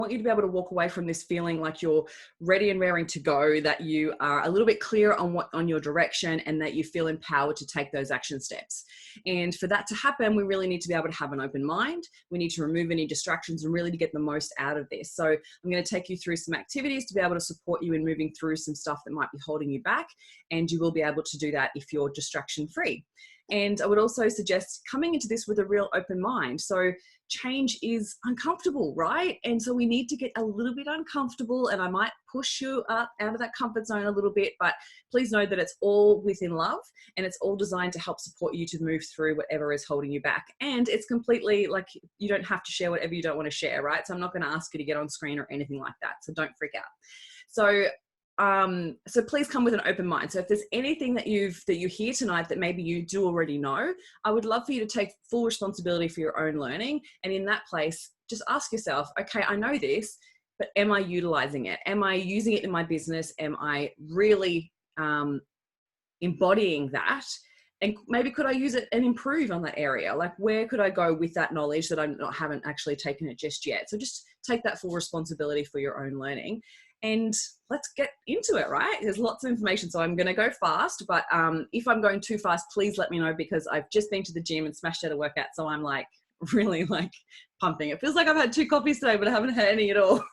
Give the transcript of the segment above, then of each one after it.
want you to be able to walk away from this feeling like you're ready and raring to go, that you are a little bit clear on your direction, and that you feel empowered to take those action steps. And for that to happen, we really need to be able to have an open mind. We need to remove any distractions and really to get the most out of this. So I'm going to take you through some activities to be able to support you in moving through some stuff that might be holding you back. And you will be able to do that if you're distraction free. And I would also suggest coming into this with a real open mind. So change is uncomfortable, right? And so we need to get a little bit uncomfortable, and I might push you up out of that comfort zone a little bit, but please know that it's all within love, and it's all designed to help support you to move through whatever is holding you back. And it's completely like, you don't have to share whatever you don't want to share, right? So I'm not going to ask you to get on screen or anything like that. So don't freak out. So please come with an open mind. So if there's anything that you hear tonight that maybe you do already know, I would love for you to take full responsibility for your own learning. And in that place, just ask yourself, okay, I know this, but am I utilizing it? Am I using it in my business? Am I really embodying that? And maybe could I use it and improve on that area? Like, where could I go with that knowledge that I haven't actually taken it just yet? So just take that full responsibility for your own learning. And let's get into it, right? There's lots of information, so I'm going to go fast, but if I'm going too fast, please let me know, because I've just been to the gym and smashed out a workout, so I'm like really like pumping. It feels like I've had 2 coffees today, but I haven't had any at all.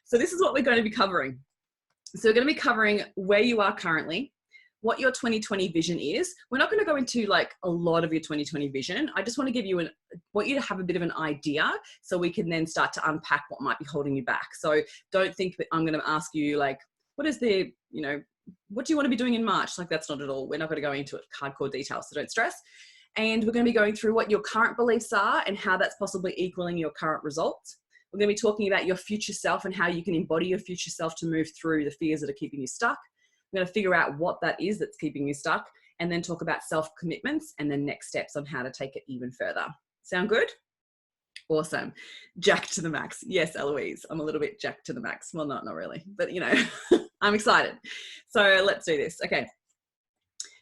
So this is what we're going to be covering. So we're going to be covering where you are currently, what your 2020 vision is. We're not going to go into like a lot of your 2020 vision. I just want to give you want you to have a bit of an idea, so we can then start to unpack what might be holding you back. So don't think that I'm going to ask you like, what is the, what do you want to be doing in March? Like, that's not at all. We're not going to go into it hardcore details, so don't stress. And we're going to be going through what your current beliefs are and how that's possibly equaling your current results. We're going to be talking about your future self and how you can embody your future self to move through the fears that are keeping you stuck. We're going to figure out what that is that's keeping you stuck, and then talk about self-commitments and then next steps on how to take it even further. Sound good? Awesome. Jacked to the max. Yes, Eloise, I'm a little bit jacked to the max. Well, not really, but I'm excited. So let's do this. Okay.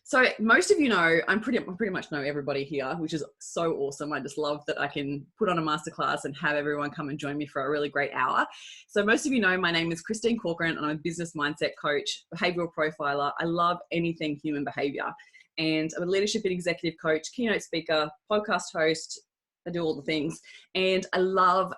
So most of you know, I pretty much know everybody here, which is so awesome. I just love that I can put on a masterclass and have everyone come and join me for a really great hour. So most of you know, my name is Christine Corcoran, and I'm a business mindset coach, behavioral profiler. I love anything human behavior, and I'm a leadership and executive coach, keynote speaker, podcast host. I do all the things, and I love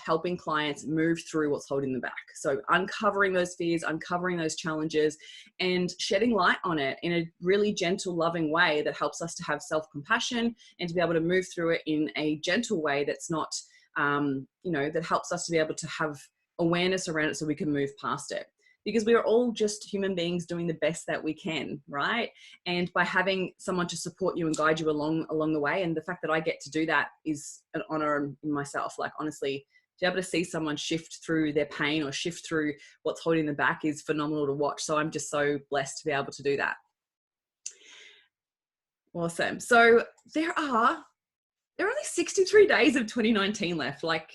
helping clients move through what's holding them back. So uncovering those fears, uncovering those challenges, and shedding light on it in a really gentle, loving way that helps us to have self-compassion and to be able to move through it in a gentle way that's not, that helps us to be able to have awareness around it so we can move past it. Because we are all just human beings doing the best that we can, right? And by having someone to support you and guide you along the way, and the fact that I get to do that is an honor in myself. Like, honestly, to be able to see someone shift through their pain or shift through what's holding them back is phenomenal to watch. So I'm just so blessed to be able to do that. Awesome. So there are only 63 days of 2019 left. Like,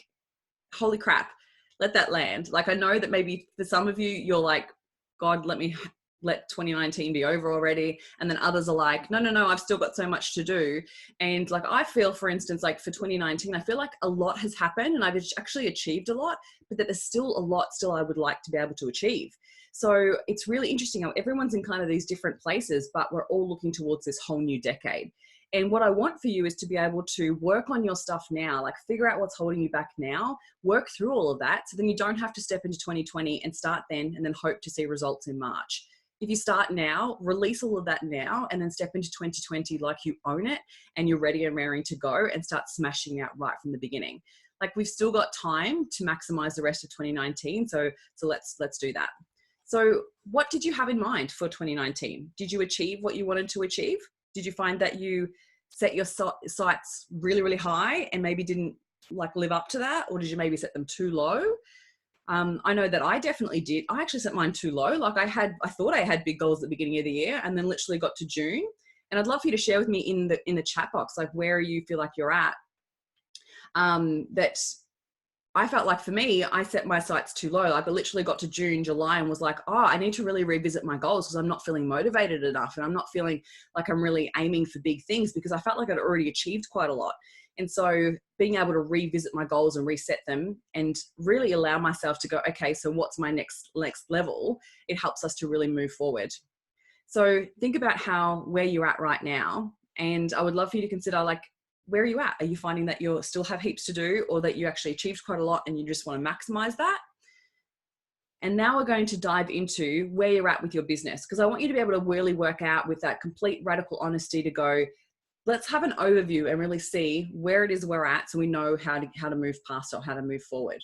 holy crap. Let that land. Like, I know that maybe for some of you, you're like, God, let 2019 be over already. And then others are like, no, I've still got so much to do. And like, I feel, for instance, like for 2019, I feel like a lot has happened and I've actually achieved a lot, but that there's still a lot I would like to be able to achieve. So it's really interesting how everyone's in kind of these different places, but we're all looking towards this whole new decade. And what I want for you is to be able to work on your stuff now, like figure out what's holding you back now, work through all of that. So then you don't have to step into 2020 and start then and then hope to see results in March. If you start now, release all of that now, and then step into 2020 like you own it and you're ready and raring to go, and start smashing out right from the beginning. Like, we've still got time to maximize the rest of 2019. So let's do that. So what did you have in mind for 2019? Did you achieve what you wanted to achieve? Did you find that you set your sights really, really high and maybe didn't like live up to that? Or did you maybe set them too low? I know that I definitely did. I actually set mine too low. Like, I thought I had big goals at the beginning of the year, and then literally got to June. And I'd love for you to share with me in the chat box, like, where you feel like you're at. That I felt like, for me, I set my sights too low. Like, I literally got to June, July, and was like, I need to really revisit my goals, because I'm not feeling motivated enough, and I'm not feeling like I'm really aiming for big things, because I felt like I'd already achieved quite a lot. And so being able to revisit my goals and reset them and really allow myself to go, okay, so what's my next level? It helps us to really move forward. So think about where you're at right now. And I would love for you to consider, like, where are you at? Are you finding that you still have heaps to do, or that you actually achieved quite a lot and you just want to maximize that? And now we're going to dive into where you're at with your business, because I want you to be able to really work out with that complete radical honesty to go, let's have an overview and really see where it is we're at, so we know how to move past or how to move forward.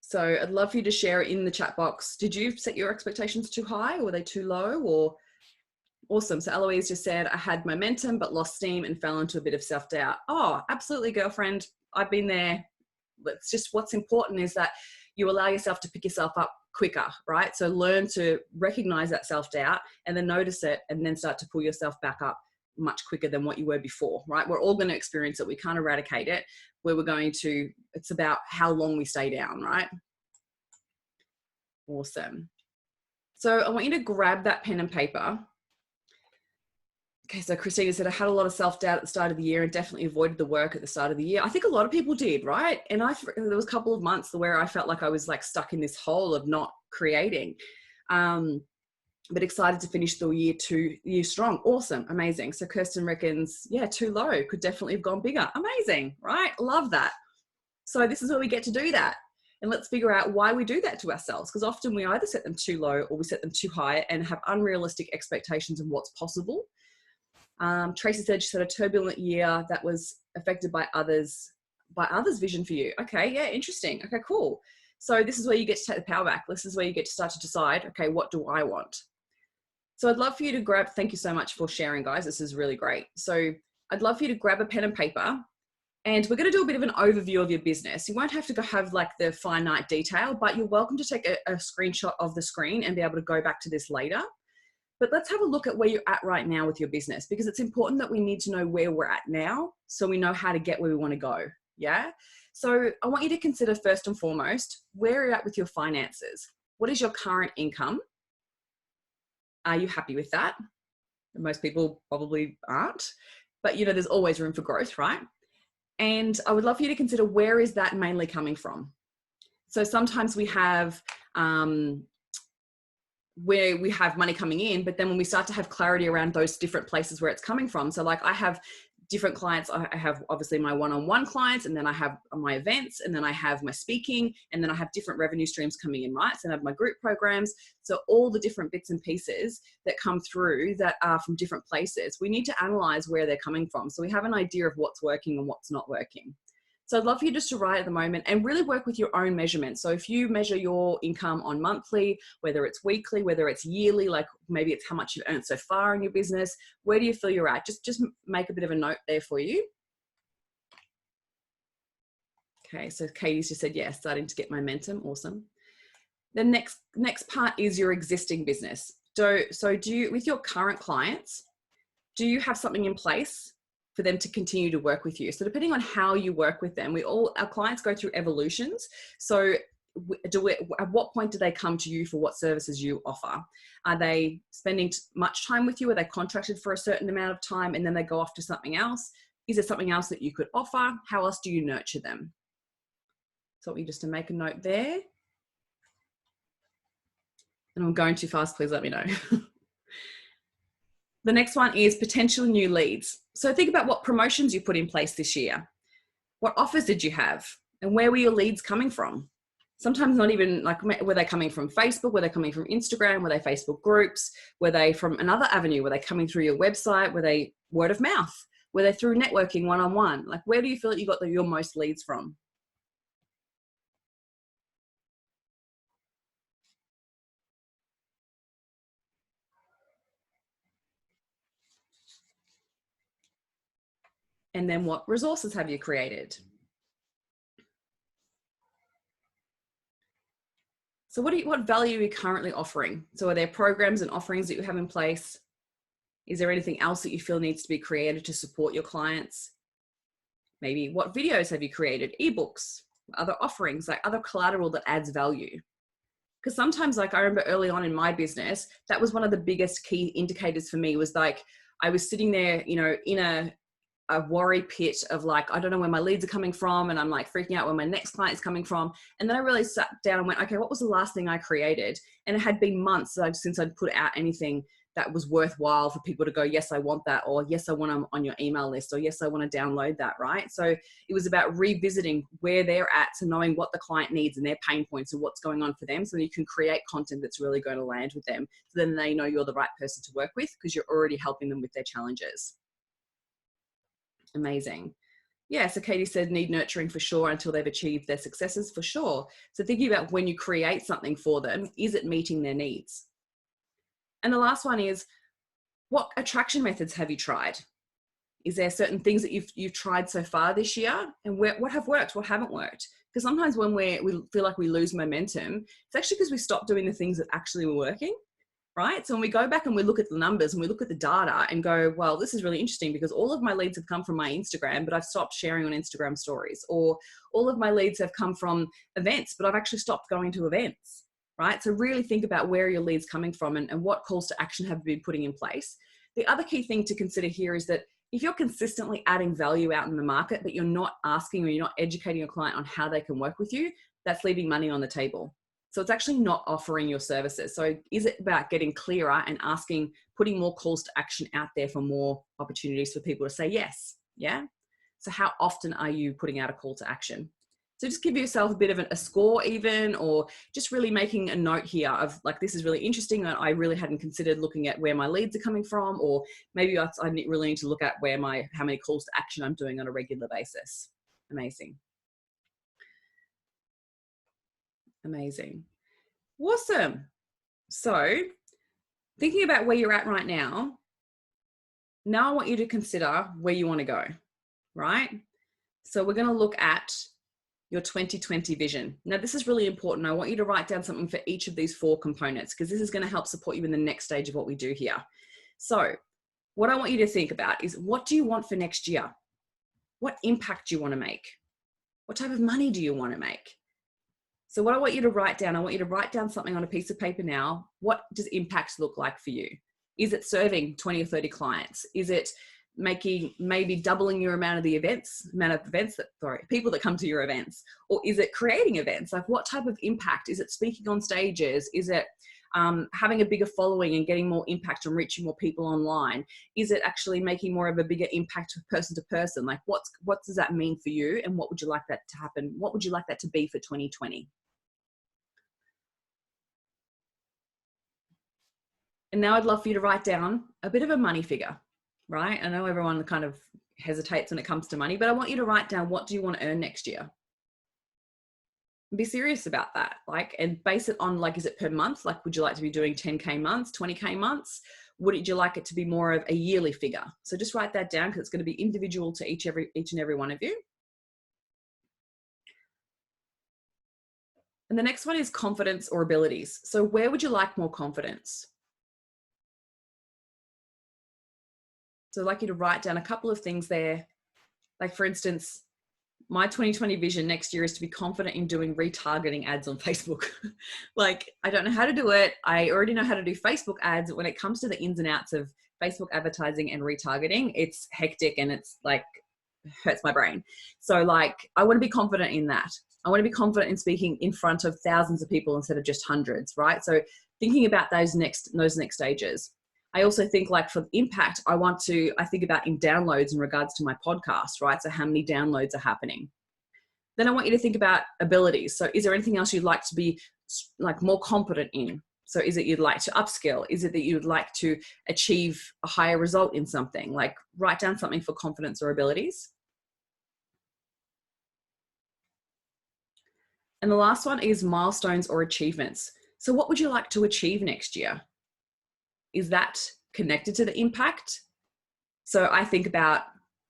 So I'd love for you to share in the chat box. Did you set your expectations too high, or were they too low? Or awesome. So Eloise just said, I had momentum but lost steam and fell into a bit of self-doubt. Oh, absolutely, girlfriend. I've been there. It's just, what's important is that you allow yourself to pick yourself up quicker, right? So learn to recognize that self-doubt and then notice it, and then start to pull yourself back up much quicker than what you were before, right? We're all going to experience it. We can't eradicate it. It's about how long we stay down, right? Awesome. So I want you to grab that pen and paper. Okay, so Christina said, I had a lot of self-doubt at the start of the year and definitely avoided the work at the start of the year. I think a lot of people did, right? And there was a couple of months where I felt like I was like stuck in this hole of not creating, but excited to finish the year strong. Awesome, amazing. So Kirsten reckons, yeah, too low, could definitely have gone bigger. Amazing, right? Love that. So this is where we get to do that. And let's figure out why we do that to ourselves, because often we either set them too low or we set them too high and have unrealistic expectations of what's possible. Tracy said she had a turbulent year that was affected by others' vision for you. Okay, yeah, interesting. Okay, cool. So this is where you get to take the power back. This is where you get to start to decide, okay, what do I want? So I'd love for you to thank you so much for sharing, guys. This is really great. So I'd love for you to grab a pen and paper, and we're going to do a bit of an overview of your business. You won't have to go have like the finite detail, but you're welcome to take a screenshot of the screen and be able to go back to this later. But let's have a look at where you're at right now with your business, because it's important that we need to know where we're at now so we know how to get where we want to go. Yeah. So I want you to consider, first and foremost, where you're at with your finances. What is your current income? Are you happy with that? Most people probably aren't, but there's always room for growth, right? And I would love for you to consider, where is that mainly coming from? So sometimes we have, where we have money coming in, but then when we start to have clarity around those different places where it's coming from. So like I have different clients. I have obviously my one-on-one clients, and then I have my events, and then I have my speaking, and then I have different revenue streams coming in, right? So I have my group programs. So all the different bits and pieces that come through that are from different places, we need to analyze where they're coming from, so we have an idea of what's working and what's not working. So I'd love for you just to write at the moment and really work with your own measurements. So if you measure your income on monthly, whether it's weekly, whether it's yearly, like maybe it's how much you've earned so far in your business, where do you feel you're at? Just make a bit of a note there for you. Okay, so Katie's just said, yes, starting to get momentum. Awesome. The next part is your existing business. So do you, with your current clients, do you have something in place for them to continue to work with you? So depending on how you work with them, our clients go through evolutions. So at what point do they come to you for what services you offer? Are they spending much time with you? Are they contracted for a certain amount of time and then they go off to something else? Is there something else that you could offer? How else do you nurture them? So I want you just to make a note there. And I'm going too fast, please let me know. The next one is potential new leads. So think about what promotions you put in place this year. What offers did you have? And where were your leads coming from? Sometimes not even like, were they coming from Facebook? Were they coming from Instagram? Were they Facebook groups? Were they from another avenue? Were they coming through your website? Were they word of mouth? Were they through networking one-on-one? Like, where do you feel that you got your most leads from? And then what resources have you created? So what value are you currently offering? So are there programs and offerings that you have in place? Is there anything else that you feel needs to be created to support your clients? Maybe what videos have you created? Ebooks, other offerings, like other collateral that adds value. Because sometimes, like I remember early on in my business, that was one of the biggest key indicators for me, was like, I was sitting there, in a a worry pit of like, I don't know where my leads are coming from. And I'm like freaking out where my next client is coming from. And then I really sat down and went, okay, what was the last thing I created? And it had been months since I'd put out anything that was worthwhile for people to go, yes, I want that, or yes, I want them on your email list, or yes, I want to download that, right? So it was about revisiting where they're at, so knowing what the client needs and their pain points and what's going on for them, so you can create content that's really going to land with them. So then they know you're the right person to work with because you're already helping them with their challenges. Amazing. Yeah, so Katie said need nurturing for sure until they've achieved their successes, for sure. So thinking about when you create something for them, is it meeting their needs? And the last one is, what attraction methods have you tried? Is there certain things that you've tried so far this year, and what have worked, what haven't worked? Because sometimes when we feel like we lose momentum, it's actually because we stop doing the things that actually were working, right? So when we go back and we look at the numbers and we look at the data and go, well, this is really interesting because all of my leads have come from my Instagram, but I've stopped sharing on Instagram stories. Or all of my leads have come from events, but I've actually stopped going to events. Right? So really think about where your leads coming from and what calls to action have you been putting in place. The other key thing to consider here is that if you're consistently adding value out in the market, but you're not asking or you're not educating your client on how they can work with you, that's leaving money on the table. So it's actually not offering your services. So is it about getting clearer and asking, putting more calls to action out there for more opportunities for people to say yes? Yeah. So how often are you putting out a call to action? So just give yourself a bit of a score even, or just really making a note here of like, this is really interesting that I really hadn't considered looking at where my leads are coming from, or maybe I really need to look at how many calls to action I'm doing on a regular basis. Amazing. Amazing. Awesome. So thinking about where you're at right now I want you to consider where you want to go, right? So we're going to look at your 2020 vision. Now, this is really important. I want you to write down something for each of these 4 components because this is going to help support you in the next stage of what we do here. So what I want you to think about is, what do you want for next year? What impact do you want to make? What type of money do you want to make? So what I want you to write down something on a piece of paper now. What does impact look like for you? Is it serving 20 or 30 clients? Is it maybe doubling your amount of people that come to your events? Or is it creating events? Like, what type of impact? Is it speaking on stages? Is it having a bigger following and getting more impact and reaching more people online? Is it actually making more of a bigger impact person to person? Like, what does that mean for you? And what would you like that to happen? What would you like that to be for 2020? And now I'd love for you to write down a bit of a money figure, right? I know everyone kind of hesitates when it comes to money, but I want you to write down, what do you want to earn next year? Be serious about that. And base it on, is it per month? Would you like to be doing 10K months, 20K months? Would you like it to be more of a yearly figure? So just write that down because it's going to be individual to each and every one of you. And the next one is confidence or abilities. So where would you like more confidence? So I'd like you to write down a couple of things there. For instance, my 2020 vision next year is to be confident in doing retargeting ads on Facebook. I don't know how to do it. I already know how to do Facebook ads. When it comes to the ins and outs of Facebook advertising and retargeting, it's hectic and it's hurts my brain. So I want to be confident in that. I want to be confident in speaking in front of thousands of people instead of just hundreds, right? So thinking about those next stages. I also think for impact, I think about in downloads in regards to my podcast, right? So how many downloads are happening? Then I want you to think about abilities. So is there anything else you'd like to be more competent in? So is it you'd like to upskill? Is it that you'd like to achieve a higher result in something? Write down something for confidence or abilities. And the last one is milestones or achievements. So what would you like to achieve next year? Is that connected to the impact? So I think about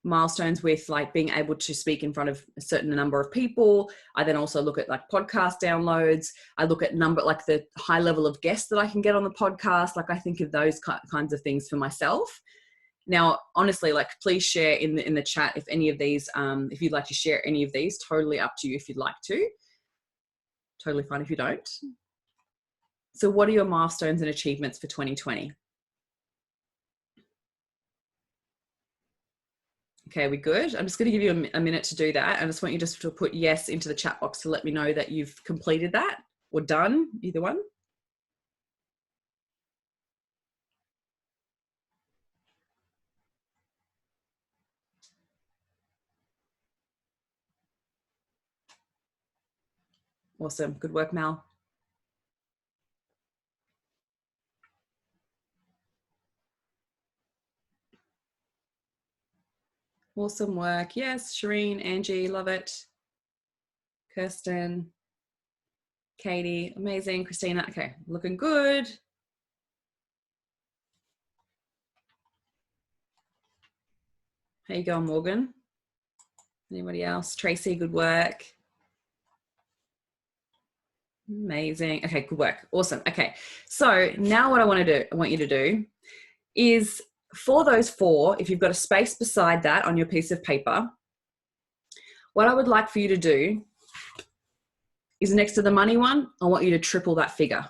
milestones with being able to speak in front of a certain number of people. I then also look at podcast downloads. I look at the high level of guests that I can get on the podcast. I think of those kinds of things for myself. Now, honestly, please share in the chat if any of these, if you'd like to share any of these, totally up to you if you'd like to. Totally fine if you don't. So what are your milestones and achievements for 2020? Okay, we good? I'm just going to give you a minute to do that. I just want you just to put yes into the chat box to let me know that you've completed that or done, either one. Awesome. Good work, Mal. Awesome work. Yes, Shireen, Angie, love it. Kirsten, Katie, amazing. Christina, okay, looking good. How you going, Morgan? Anybody else? Tracy, good work. Amazing. Okay, good work. Awesome. Okay, so now what I want you to do is for those 4, if you've got a space beside that on your piece of paper, what I would like for you to do is next to the money one, I want you to triple that figure.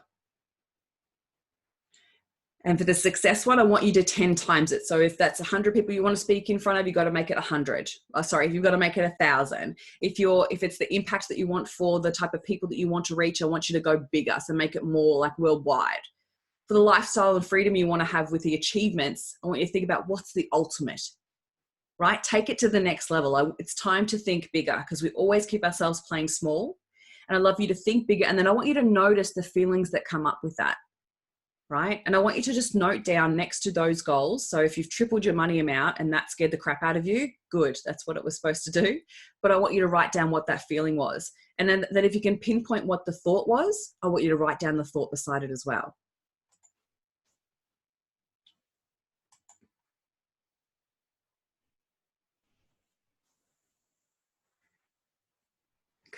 And for the success one, I want you to 10 times it. So if that's 100 people you want to speak in front of, you've got to make it 100. If you've got to make it 1,000. If it's the impact that you want for the type of people that you want to reach, I want you to go bigger. So make it more like worldwide. For the lifestyle and freedom you want to have with the achievements, I want you to think about what's the ultimate, right? Take it to the next level. It's time to think bigger because we always keep ourselves playing small. And I love you to think bigger. And then I want you to notice the feelings that come up with that. Right? And I want you to just note down next to those goals. So if you've tripled your money amount and that scared the crap out of you, good. That's what it was supposed to do. But I want you to write down what that feeling was. And then that if you can pinpoint what the thought was, I want you to write down the thought beside it as well.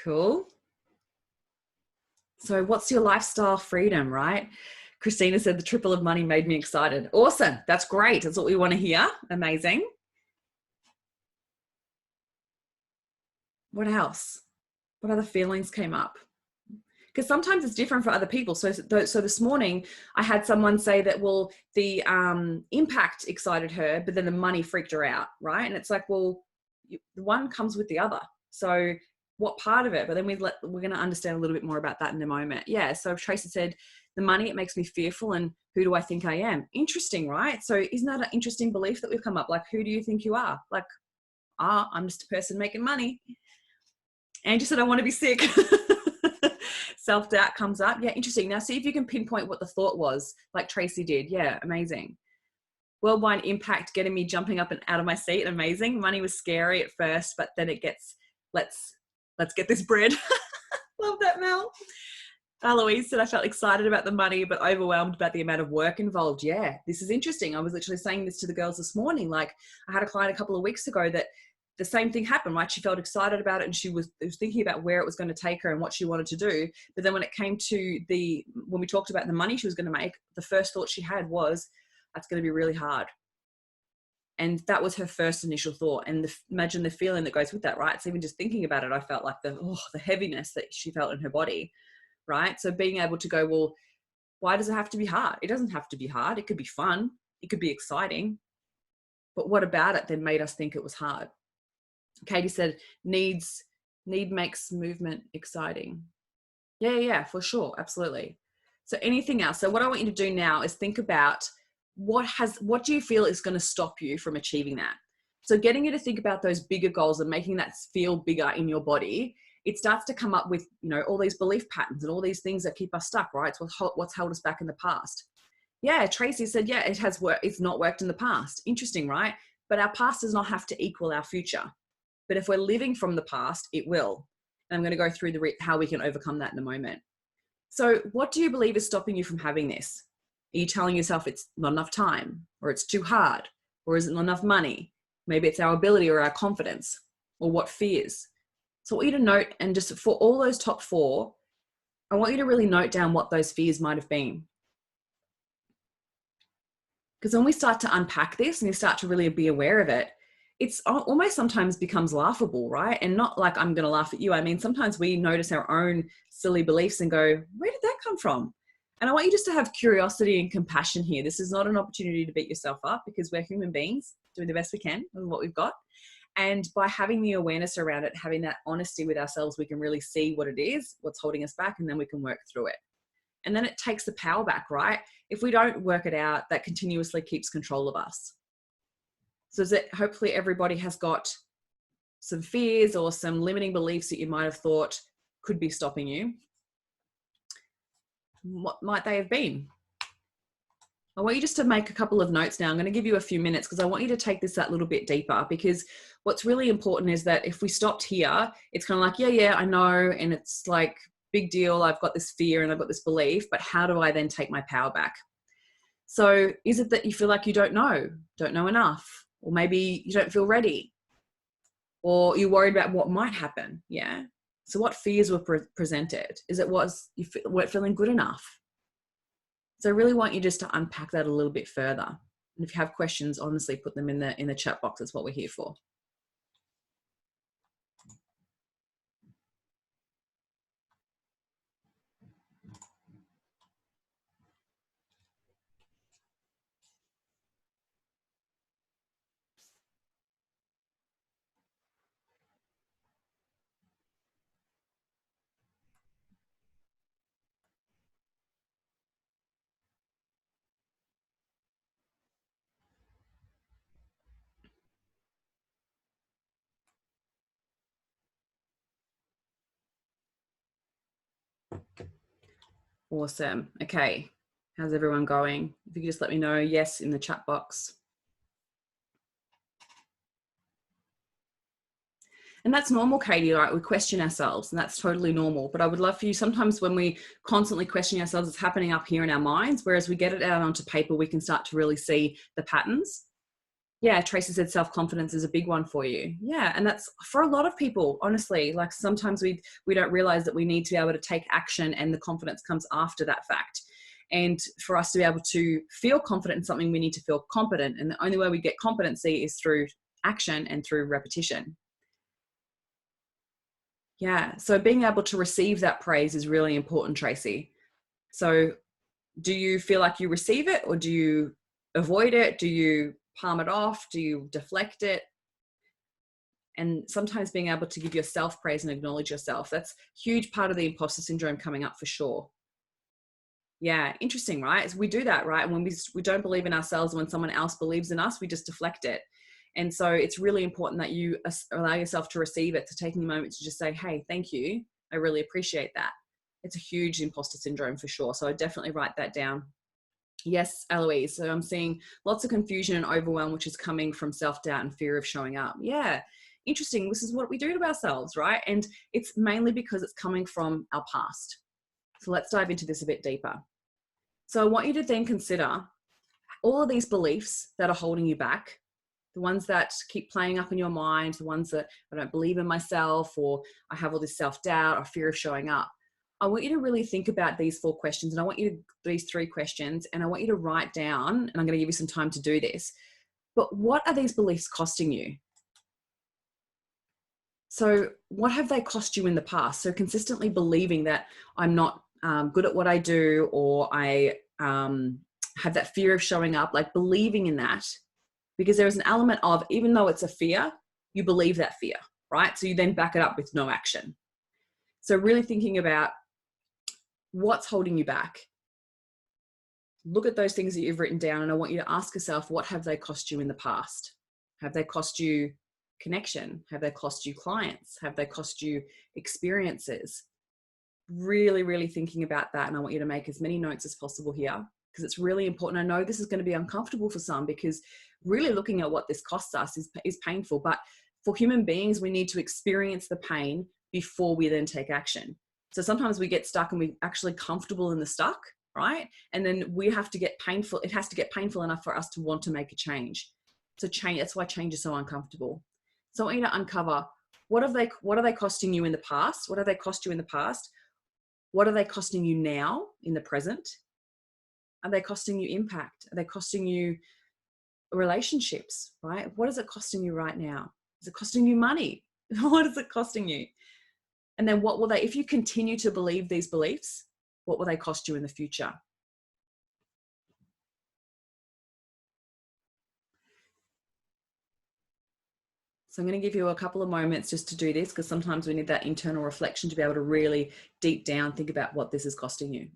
Cool. So what's your lifestyle freedom, right? Christina said the triple of money made me excited. Awesome. That's great. That's what we want to hear. Amazing. What else? What other feelings came up? Because sometimes it's different for other people. So this morning I had someone say that, well, the impact excited her, but then the money freaked her out, right? And it's like, well, the one comes with the other. So what part of it? But then we're going to understand a little bit more about that in a moment. Yeah. So Tracy said, the money, it makes me fearful. And who do I think I am? Interesting, right? So isn't that an interesting belief that we've come up? Like, who do you think you are? Like, I'm just a person making money. Angie said, I want to be sick. Self-doubt comes up. Yeah, interesting. Now see if you can pinpoint what the thought was, like Tracy did. Yeah, amazing. Worldwide impact getting me jumping up and out of my seat. Amazing. Money was scary at first, but then it gets, let's get this bread. Love that, Mel. Aloise said, I felt excited about the money, but overwhelmed about the amount of work involved. Yeah, this is interesting. I was literally saying this to the girls this morning. Like, I had a client a couple of weeks ago that the same thing happened, right? She felt excited about it and she was thinking about where it was going to take her and what she wanted to do. But then when it came to when we talked about the money she was going to make, the first thought she had was, that's going to be really hard. And that was her first initial thought. And imagine the feeling that goes with that, right? So even just thinking about it, I felt like the heaviness that she felt in her body, right? So being able to go, well, why does it have to be hard? It doesn't have to be hard. It could be fun. It could be exciting. But what about it then made us think it was hard? Katie said, need makes movement exciting. Yeah, for sure. Absolutely. So anything else? So what I want you to do now is think about what do you feel is going to stop you from achieving that? So getting you to think about those bigger goals and making that feel bigger in your body, it starts to come up with, all these belief patterns and all these things that keep us stuck, right? It's what's held us back in the past. Yeah, Tracy said, yeah, it has worked. It's not worked in the past. Interesting, right? But our past does not have to equal our future. But if we're living from the past, it will. And I'm going to go through how we can overcome that in a moment. So what do you believe is stopping you from having this? Are you telling yourself it's not enough time, or it's too hard, or is it not enough money? Maybe it's our ability or our confidence, or what fears. So I want you to note, and just for all those top 4, I want you to really note down what those fears might have been. Because when we start to unpack this and you start to really be aware of it, it's almost sometimes becomes laughable, right? And not like I'm going to laugh at you. I mean, sometimes we notice our own silly beliefs and go, where did that come from? And I want you just to have curiosity and compassion here. This is not an opportunity to beat yourself up because we're human beings doing the best we can with what we've got. And by having the awareness around it, having that honesty with ourselves, we can really see what it is, what's holding us back, and then we can work through it. And then it takes the power back, right? If we don't work it out, that continuously keeps control of us. So that hopefully everybody has got some fears or some limiting beliefs that you might have thought could be stopping you. What might they have been? I want you just to make a couple of notes now. I'm going to give you a few minutes because I want you to take this that little bit deeper, because what's really important is that if we stopped here, it's kind of like, yeah, I know. And it's like, big deal. I've got this fear and I've got this belief, but how do I then take my power back? So is it that you feel like you don't know enough, or maybe you don't feel ready, or you're worried about what might happen? Yeah. So what fears were presented? Is it you weren't feeling good enough? So I really want you just to unpack that a little bit further. And if you have questions, honestly, put them in the chat box. That's what we're here for. Awesome. Okay. How's everyone going? If you could just let me know yes in the chat box. And that's normal, Katie, right? We question ourselves, and that's totally normal. But I would love for you, sometimes when we constantly question ourselves, it's happening up here in our minds, whereas we get it out onto paper, we can start to really see the patterns. Yeah, Tracy said self-confidence is a big one for you. Yeah, and that's for a lot of people, honestly. Like sometimes we don't realize that we need to be able to take action, and the confidence comes after that fact. And for us to be able to feel confident in something, we need to feel competent. And the only way we get competency is through action and through repetition. Yeah. So being able to receive that praise is really important, Tracy. So do you feel like you receive it, or do you avoid it? Do you palm it off? Do you deflect it? And sometimes being able to give yourself praise and acknowledge yourself, that's a huge part of the imposter syndrome coming up for sure. Yeah. Interesting, right? So we do that, right? And when we don't believe in ourselves, when someone else believes in us, we just deflect it. And so it's really important that you allow yourself to receive it, to taking a moment to just say, hey, thank you. I really appreciate that. It's a huge imposter syndrome for sure. So I definitely write that down. Yes, Eloise. So I'm seeing lots of confusion and overwhelm, which is coming from self-doubt and fear of showing up. Yeah. Interesting. This is what we do to ourselves, right? And it's mainly because it's coming from our past. So let's dive into this a bit deeper. So I want you to then consider all of these beliefs that are holding you back, the ones that keep playing up in your mind, the ones that I don't believe in myself, or I have all this self-doubt or fear of showing up. I want you to really think about these 4 questions, and I want you to, these 3 questions, and I want you to write down, and I'm going to give you some time to do this, but what are these beliefs costing you? So what have they cost you in the past? So consistently believing that I'm not good at what I do, or I have that fear of showing up, like believing in that, because there is an element of, even though it's a fear, you believe that fear, right? So you then back it up with no action. So really thinking about what's holding you back. Look at those things that you've written down, and I want you to ask yourself, what have they cost you in the past? Have they cost you connection? Have they cost you clients? Have they cost you experiences? Really, really thinking about that. And I want you to make as many notes as possible here, because it's really important. I know this is going to be uncomfortable for some, because really looking at what this costs us is painful. But for human beings, we need to experience the pain before we then take action. So sometimes we get stuck and we're actually comfortable in the stuck, right? And then we have to get painful. It has to get painful enough for us to want to make a change. So change, that's why change is so uncomfortable. So I want you to uncover, what are they costing you in the past? What have they cost you in the past? What are they costing you now in the present? Are they costing you impact? Are they costing you relationships, right? What is it costing you right now? Is it costing you money? What is it costing you? And then what will they, if you continue to believe these beliefs, what will they cost you in the future? So I'm going to give you a couple of moments just to do this, because sometimes we need that internal reflection to be able to really deep down think about what this is costing you.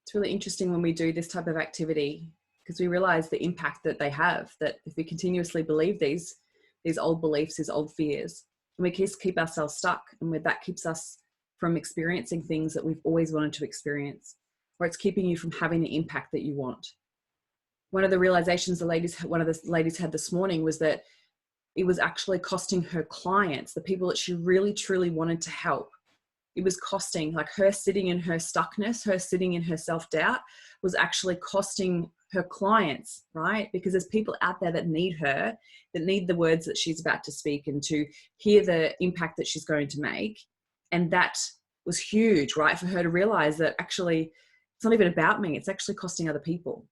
It's really interesting when we do this type of activity, because we realize the impact that they have, that if we continuously believe these old beliefs, these old fears, and we keep ourselves stuck, and that keeps us from experiencing things that we've always wanted to experience, or it's keeping you from having the impact that you want. One of the realizations one of the ladies had this morning was that it was actually costing her clients, the people that she really truly wanted to help, it was costing, like her sitting in her stuckness, her sitting in her self-doubt was actually costing her clients, right? Because there's people out there that need her, that need the words that she's about to speak and to hear the impact that she's going to make. And that was huge, right? For her to realize that actually it's not even about me. It's actually costing other people.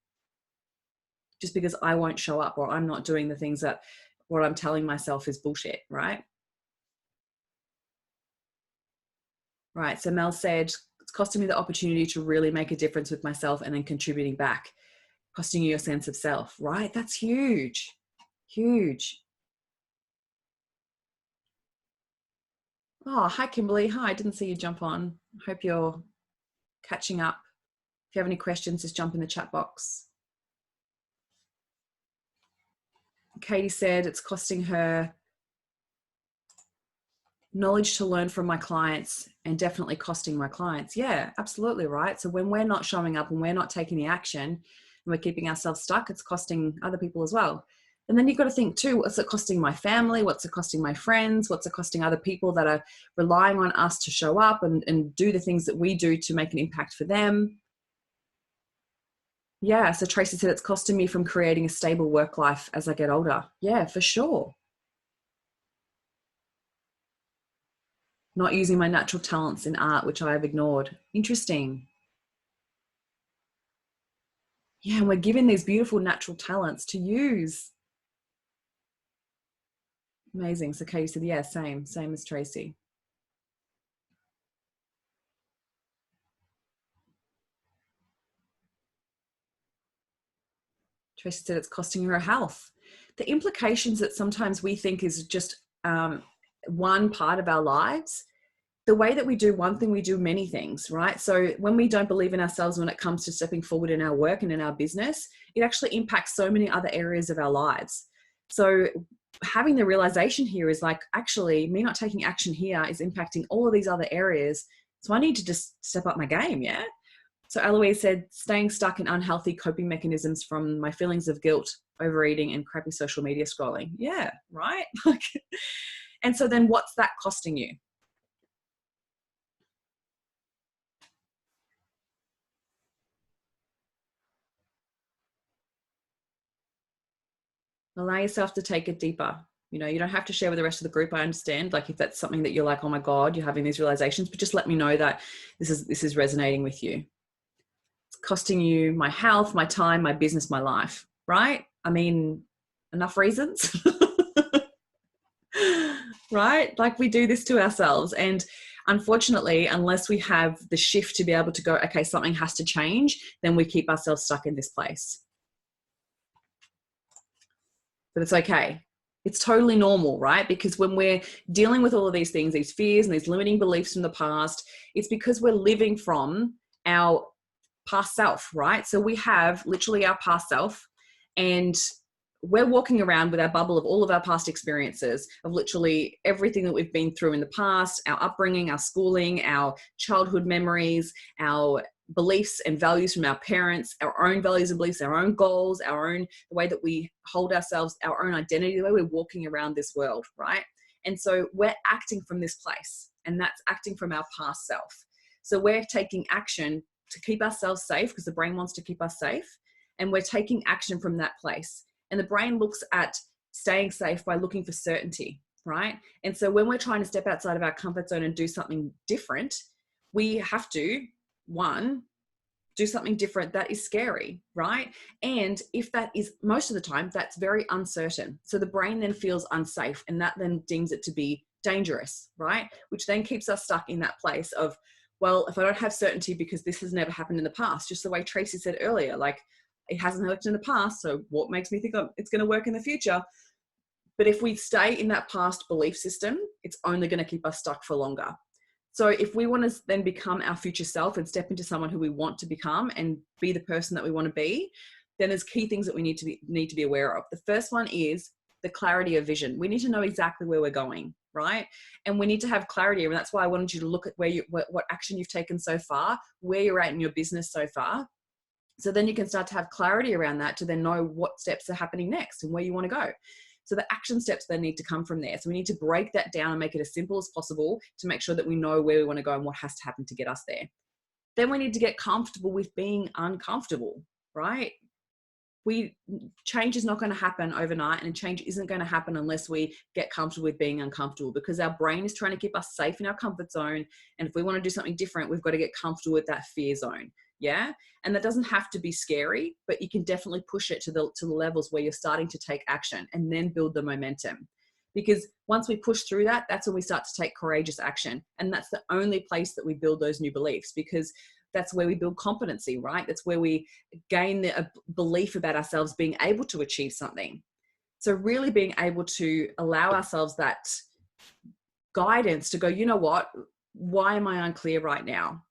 Just because I won't show up, or I'm not doing the things that what I'm telling myself is bullshit, right? Right. So Mel said, it's costing me the opportunity to really make a difference with myself and then contributing back, costing you a sense of self, right? That's huge, huge. Oh, hi, Kimberly. Hi, I didn't see you jump on. Hope you're catching up. If you have any questions, just jump in the chat box. Katie said it's costing her knowledge to learn from my clients and definitely costing my clients. Yeah, absolutely, right? So when we're not showing up and we're not taking the action and we're keeping ourselves stuck, it's costing other people as well. And then you've got to think too, what's it costing my family? What's it costing my friends? What's it costing other people that are relying on us to show up and do the things that we do to make an impact for them? Yeah, so Tracy said it's costing me from creating a stable work life as I get older. Yeah, for sure. Not using my natural talents in art, which I have ignored. Interesting. Yeah, and we're given these beautiful natural talents to use. Amazing. So Katie said, yeah, same as Tracy. Tracy said it's costing her health. The implications that sometimes we think is just one part of our lives, the way that we do one thing, we do many things, right? So when we don't believe in ourselves when it comes to stepping forward in our work and in our business, it actually impacts so many other areas of our lives. So having the realization here is like, actually, me not taking action here is impacting all of these other areas. So I need to just step up my game, yeah? So Eloise said, staying stuck in unhealthy coping mechanisms from my feelings of guilt, overeating, and crappy social media scrolling. Yeah, right? And so then what's that costing you? Allow yourself to take it deeper. You know, you don't have to share with the rest of the group. I understand, like if that's something that you're like, oh my God, you're having these realizations, but just let me know that this is resonating with you. It's costing you my health, my time, my business, my life, right? I mean, enough reasons. Right? Like we do this to ourselves. And unfortunately, unless we have the shift to be able to go, okay, something has to change, then we keep ourselves stuck in this place. But it's okay. It's totally normal, right? Because when we're dealing with all of these things, these fears and these limiting beliefs from the past, it's because we're living from our past self, right? So we have literally our past self, and we're walking around with our bubble of all of our past experiences, of literally everything that we've been through in the past, our upbringing, our schooling, our childhood memories, our beliefs and values from our parents, our own values and beliefs, our own goals, the way that we hold ourselves, our own identity, the way we're walking around this world, right? And so we're acting from this place, and that's acting from our past self. So we're taking action to keep ourselves safe because the brain wants to keep us safe. And we're taking action from that place. And the brain looks at staying safe by looking for certainty, right? And so when we're trying to step outside of our comfort zone and do something different, we have to, one, do something different that is scary, right? And if that is, most of the time, that's very uncertain. So the brain then feels unsafe, and that then deems it to be dangerous, right? Which then keeps us stuck in that place of, well, if I don't have certainty because this has never happened in the past, just the way Tracy said earlier, like it hasn't worked in the past, so what makes me think it's going to work in the future? But if we stay in that past belief system, it's only going to keep us stuck for longer. So if we want to then become our future self and step into someone who we want to become and be the person that we want to be, then there's key things that we need to be aware of. The first one is the clarity of vision. We need to know exactly where we're going, right? And we need to have clarity. And that's why I wanted you to look at what action you've taken so far, where you're at in your business so far. So then you can start to have clarity around that to then know what steps are happening next and where you want to go. So the action steps then need to come from there. So we need to break that down and make it as simple as possible to make sure that we know where we want to go and what has to happen to get us there. Then we need to get comfortable with being uncomfortable, right? Change is not going to happen overnight, and change isn't going to happen unless we get comfortable with being uncomfortable, because our brain is trying to keep us safe in our comfort zone. And if we want to do something different, we've got to get comfortable with that fear zone. Yeah. And that doesn't have to be scary, but you can definitely push it to the levels where you're starting to take action and then build the momentum. Because once we push through that, that's when we start to take courageous action. And that's the only place that we build those new beliefs, because that's where we build competency, right? That's where we gain the belief about ourselves being able to achieve something. So really being able to allow ourselves that guidance to go, you know what, why am I unclear right now?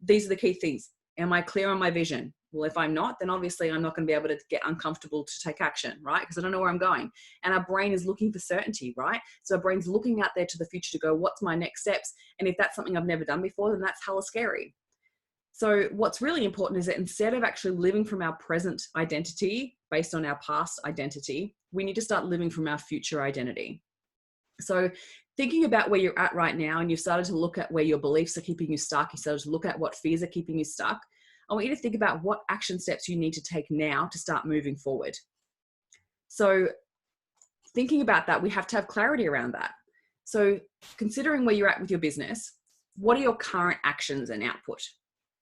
These are the key things. Am I clear on my vision? Well, if I'm not, then obviously I'm not going to be able to get uncomfortable to take action, right? Because I don't know where I'm going. And our brain is looking for certainty, right? So our brain's looking out there to the future to go, what's my next steps? And if that's something I've never done before, then that's hella scary. So what's really important is that instead of actually living from our present identity based on our past identity, we need to start living from our future identity. So thinking about where you're at right now, and you've started to look at where your beliefs are keeping you stuck, you started to look at what fears are keeping you stuck, I want you to think about what action steps you need to take now to start moving forward. So thinking about that, we have to have clarity around that. So considering where you're at with your business, what are your current actions and output?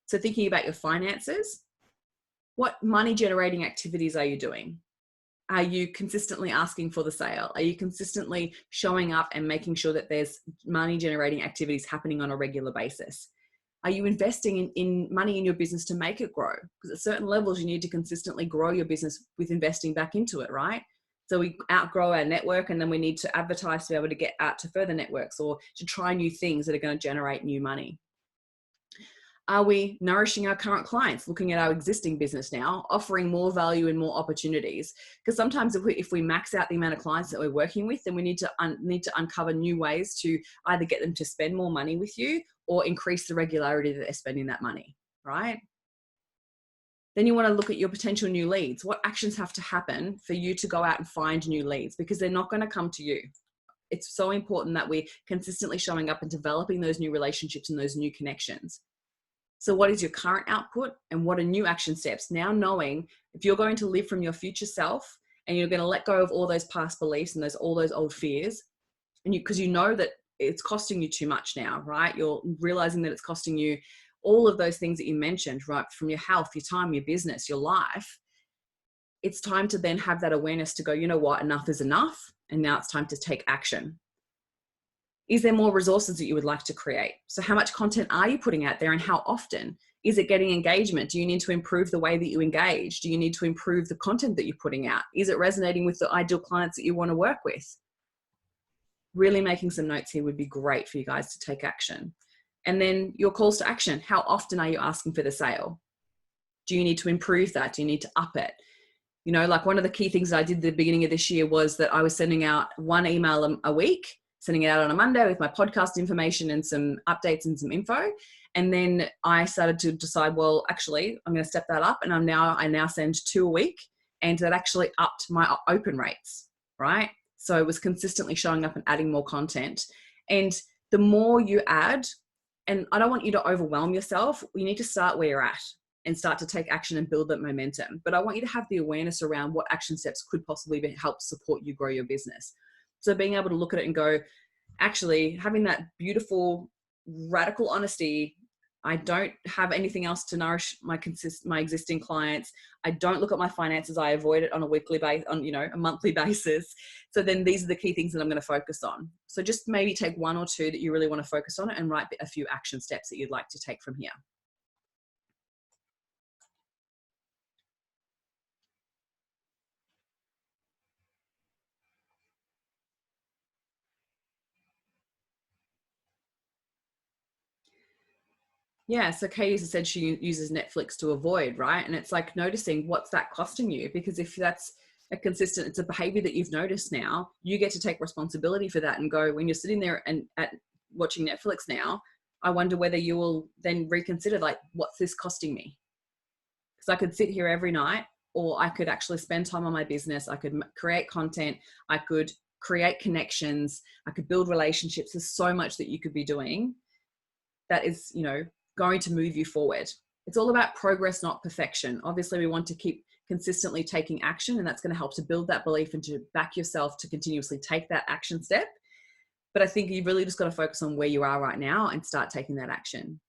So thinking about your finances, what money generating activities are you doing? Are you consistently asking for the sale? Are you consistently showing up and making sure that there's money generating activities happening on a regular basis? Are you investing in money in your business to make it grow? Because at certain levels, you need to consistently grow your business with investing back into it, right? So we outgrow our network, and then we need to advertise to be able to get out to further networks or to try new things that are going to generate new money. Are we nourishing our current clients, looking at our existing business now, offering more value and more opportunities? Because sometimes if we max out the amount of clients that we're working with, then we need to uncover new ways to either get them to spend more money with you or increase the regularity that they're spending that money, right? Then you want to look at your potential new leads. What actions have to happen for you to go out and find new leads? Because they're not going to come to you. It's so important that we're consistently showing up and developing those new relationships and those new connections. So what is your current output, and what are new action steps? Now knowing if you're going to live from your future self and you're going to let go of all those past beliefs and all those old fears, and because you know that it's costing you too much now, right? You're realizing that it's costing you all of those things that you mentioned, right? From your health, your time, your business, your life. It's time to then have that awareness to go, you know what, enough is enough. And now it's time to take action. Is there more resources that you would like to create? So how much content are you putting out there, and how often? Is it getting engagement? Do you need to improve the way that you engage? Do you need to improve the content that you're putting out? Is it resonating with the ideal clients that you want to work with? Really making some notes here would be great for you guys to take action. And then your calls to action. How often are you asking for the sale? Do you need to improve that? Do you need to up it? You know, like one of the key things that I did at the beginning of this year was that I was sending out one email a week, sending it out on a Monday with my podcast information and some updates and some info. And then I started to decide, well, actually, I'm going to step that up. And I now send 2 a week. And that actually upped my open rates, right? So it was consistently showing up and adding more content. And the more you add, And I don't want you to overwhelm yourself. You need to start where you're at and start to take action and build that momentum. But I want you to have the awareness around what action steps could possibly help support you grow your business. So being able to look at it and go, actually having that beautiful, radical honesty. I don't have anything else to nourish my existing clients. I don't look at my finances. I avoid it on a weekly basis, on, a monthly basis. So then these are the key things that I'm going to focus on. So just maybe take one or two that you really want to focus on and write a few action steps that you'd like to take from here. Yeah, so Katie said she uses Netflix to avoid, right? And it's like noticing what's that costing you, because if that's it's a behavior that you've noticed now, you get to take responsibility for that and go, when you're sitting there and watching Netflix now, I wonder whether you will then reconsider, like, what's this costing me? Because I could sit here every night, or I could actually spend time on my business. I could create content. I could create connections. I could build relationships. There's so much that you could be doing that is, going to move you forward. It's all about progress, not perfection. Obviously, we want to keep consistently taking action, and that's going to help to build that belief and to back yourself to continuously take that action step. But I think you've really just got to focus on where you are right now and start taking that action.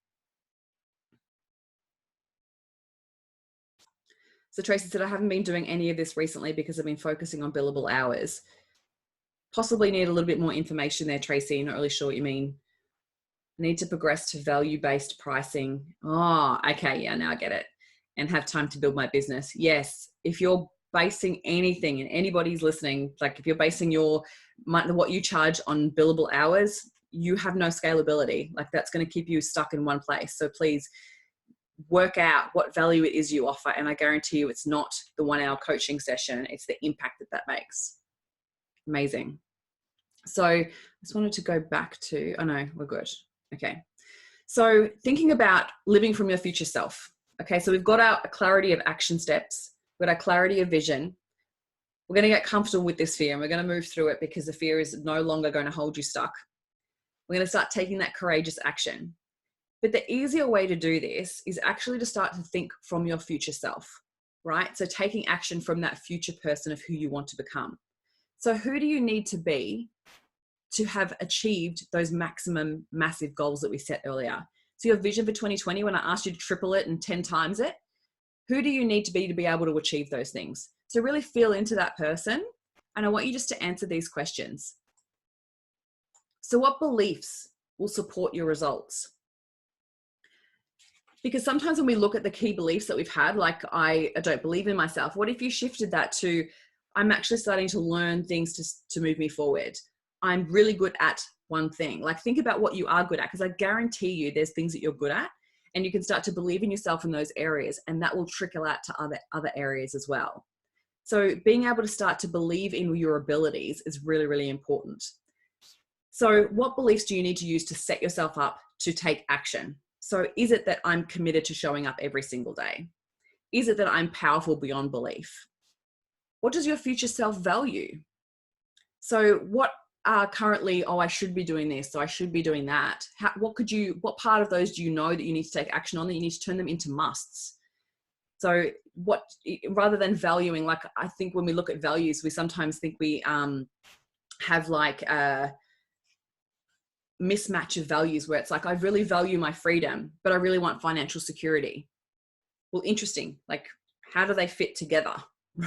So Tracy said, I haven't been doing any of this recently because I've been focusing on billable hours. Possibly need a little bit more information there, Tracy. Not really sure what you mean. Need to progress to value-based pricing. Oh, okay. Yeah, now I get it. And have time to build my business. Yes. If you're basing anything, and anybody's listening, like if you're basing what you charge on billable hours, you have no scalability. Like that's going to keep you stuck in one place. So please work out what value it is you offer. And I guarantee you it's not the 1 hour coaching session. It's the impact that makes. Amazing. So I just wanted to go back to, oh no, we're good. Okay. So thinking about living from your future self. Okay. So we've got our clarity of action steps. We've got our clarity of vision. We're going to get comfortable with this fear and we're going to move through it because the fear is no longer going to hold you stuck. We're going to start taking that courageous action. But the easier way to do this is actually to start to think from your future self, right? So taking action from that future person of who you want to become. So who do you need to be to have achieved those maximum massive goals that we set earlier? So your vision for 2020, when I asked you to triple it and 10 times it, who do you need to be able to achieve those things? So really feel into that person. And I want you just to answer these questions. So what beliefs will support your results? Because sometimes when we look at the key beliefs that we've had, like I don't believe in myself, what if you shifted that to, I'm actually starting to learn things to move me forward. I'm really good at one thing. Like think about what you are good at, because I guarantee you there's things that you're good at and you can start to believe in yourself in those areas, and that will trickle out to other areas as well. So being able to start to believe in your abilities is really, really important. So what beliefs do you need to use to set yourself up to take action? So is it that I'm committed to showing up every single day? Is it that I'm powerful beyond belief? What does your future self value? So what are currently, I should be doing this, so I should be doing that. What part of those do you know that you need to take action on, that you need to turn them into musts? So rather than valuing, like I think when we look at values, we sometimes think we have like a mismatch of values where it's like, I really value my freedom, but I really want financial security. Well, interesting. Like, how do they fit together?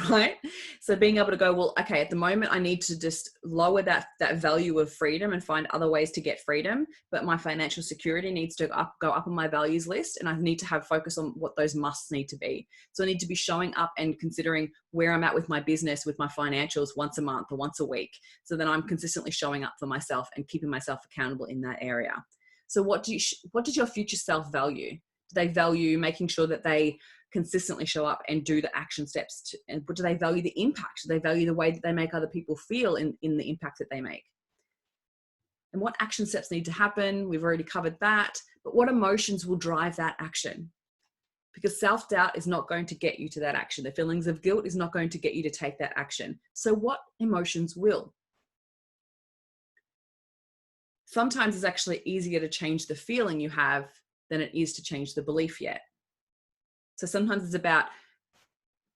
Right? So being able to go, well, okay, at the moment I need to just lower that value of freedom and find other ways to get freedom, but my financial security needs to go up on my values list, and I need to have focus on what those musts need to be. So I need to be showing up and considering where I'm at with my business, with my financials once a month or once a week, so that I'm consistently showing up for myself and keeping myself accountable in that area. So what does your future self value? Do they value making sure that they consistently show up and do the action steps? And do they value the impact? Do they value the way that they make other people feel in the impact that they make? And what action steps need to happen? We've already covered that. But what emotions will drive that action? Because self-doubt is not going to get you to that action. The feelings of guilt is not going to get you to take that action. So what emotions will? sometimes it's actually easier to change the feeling you have than it is to change the belief yet. So sometimes it's about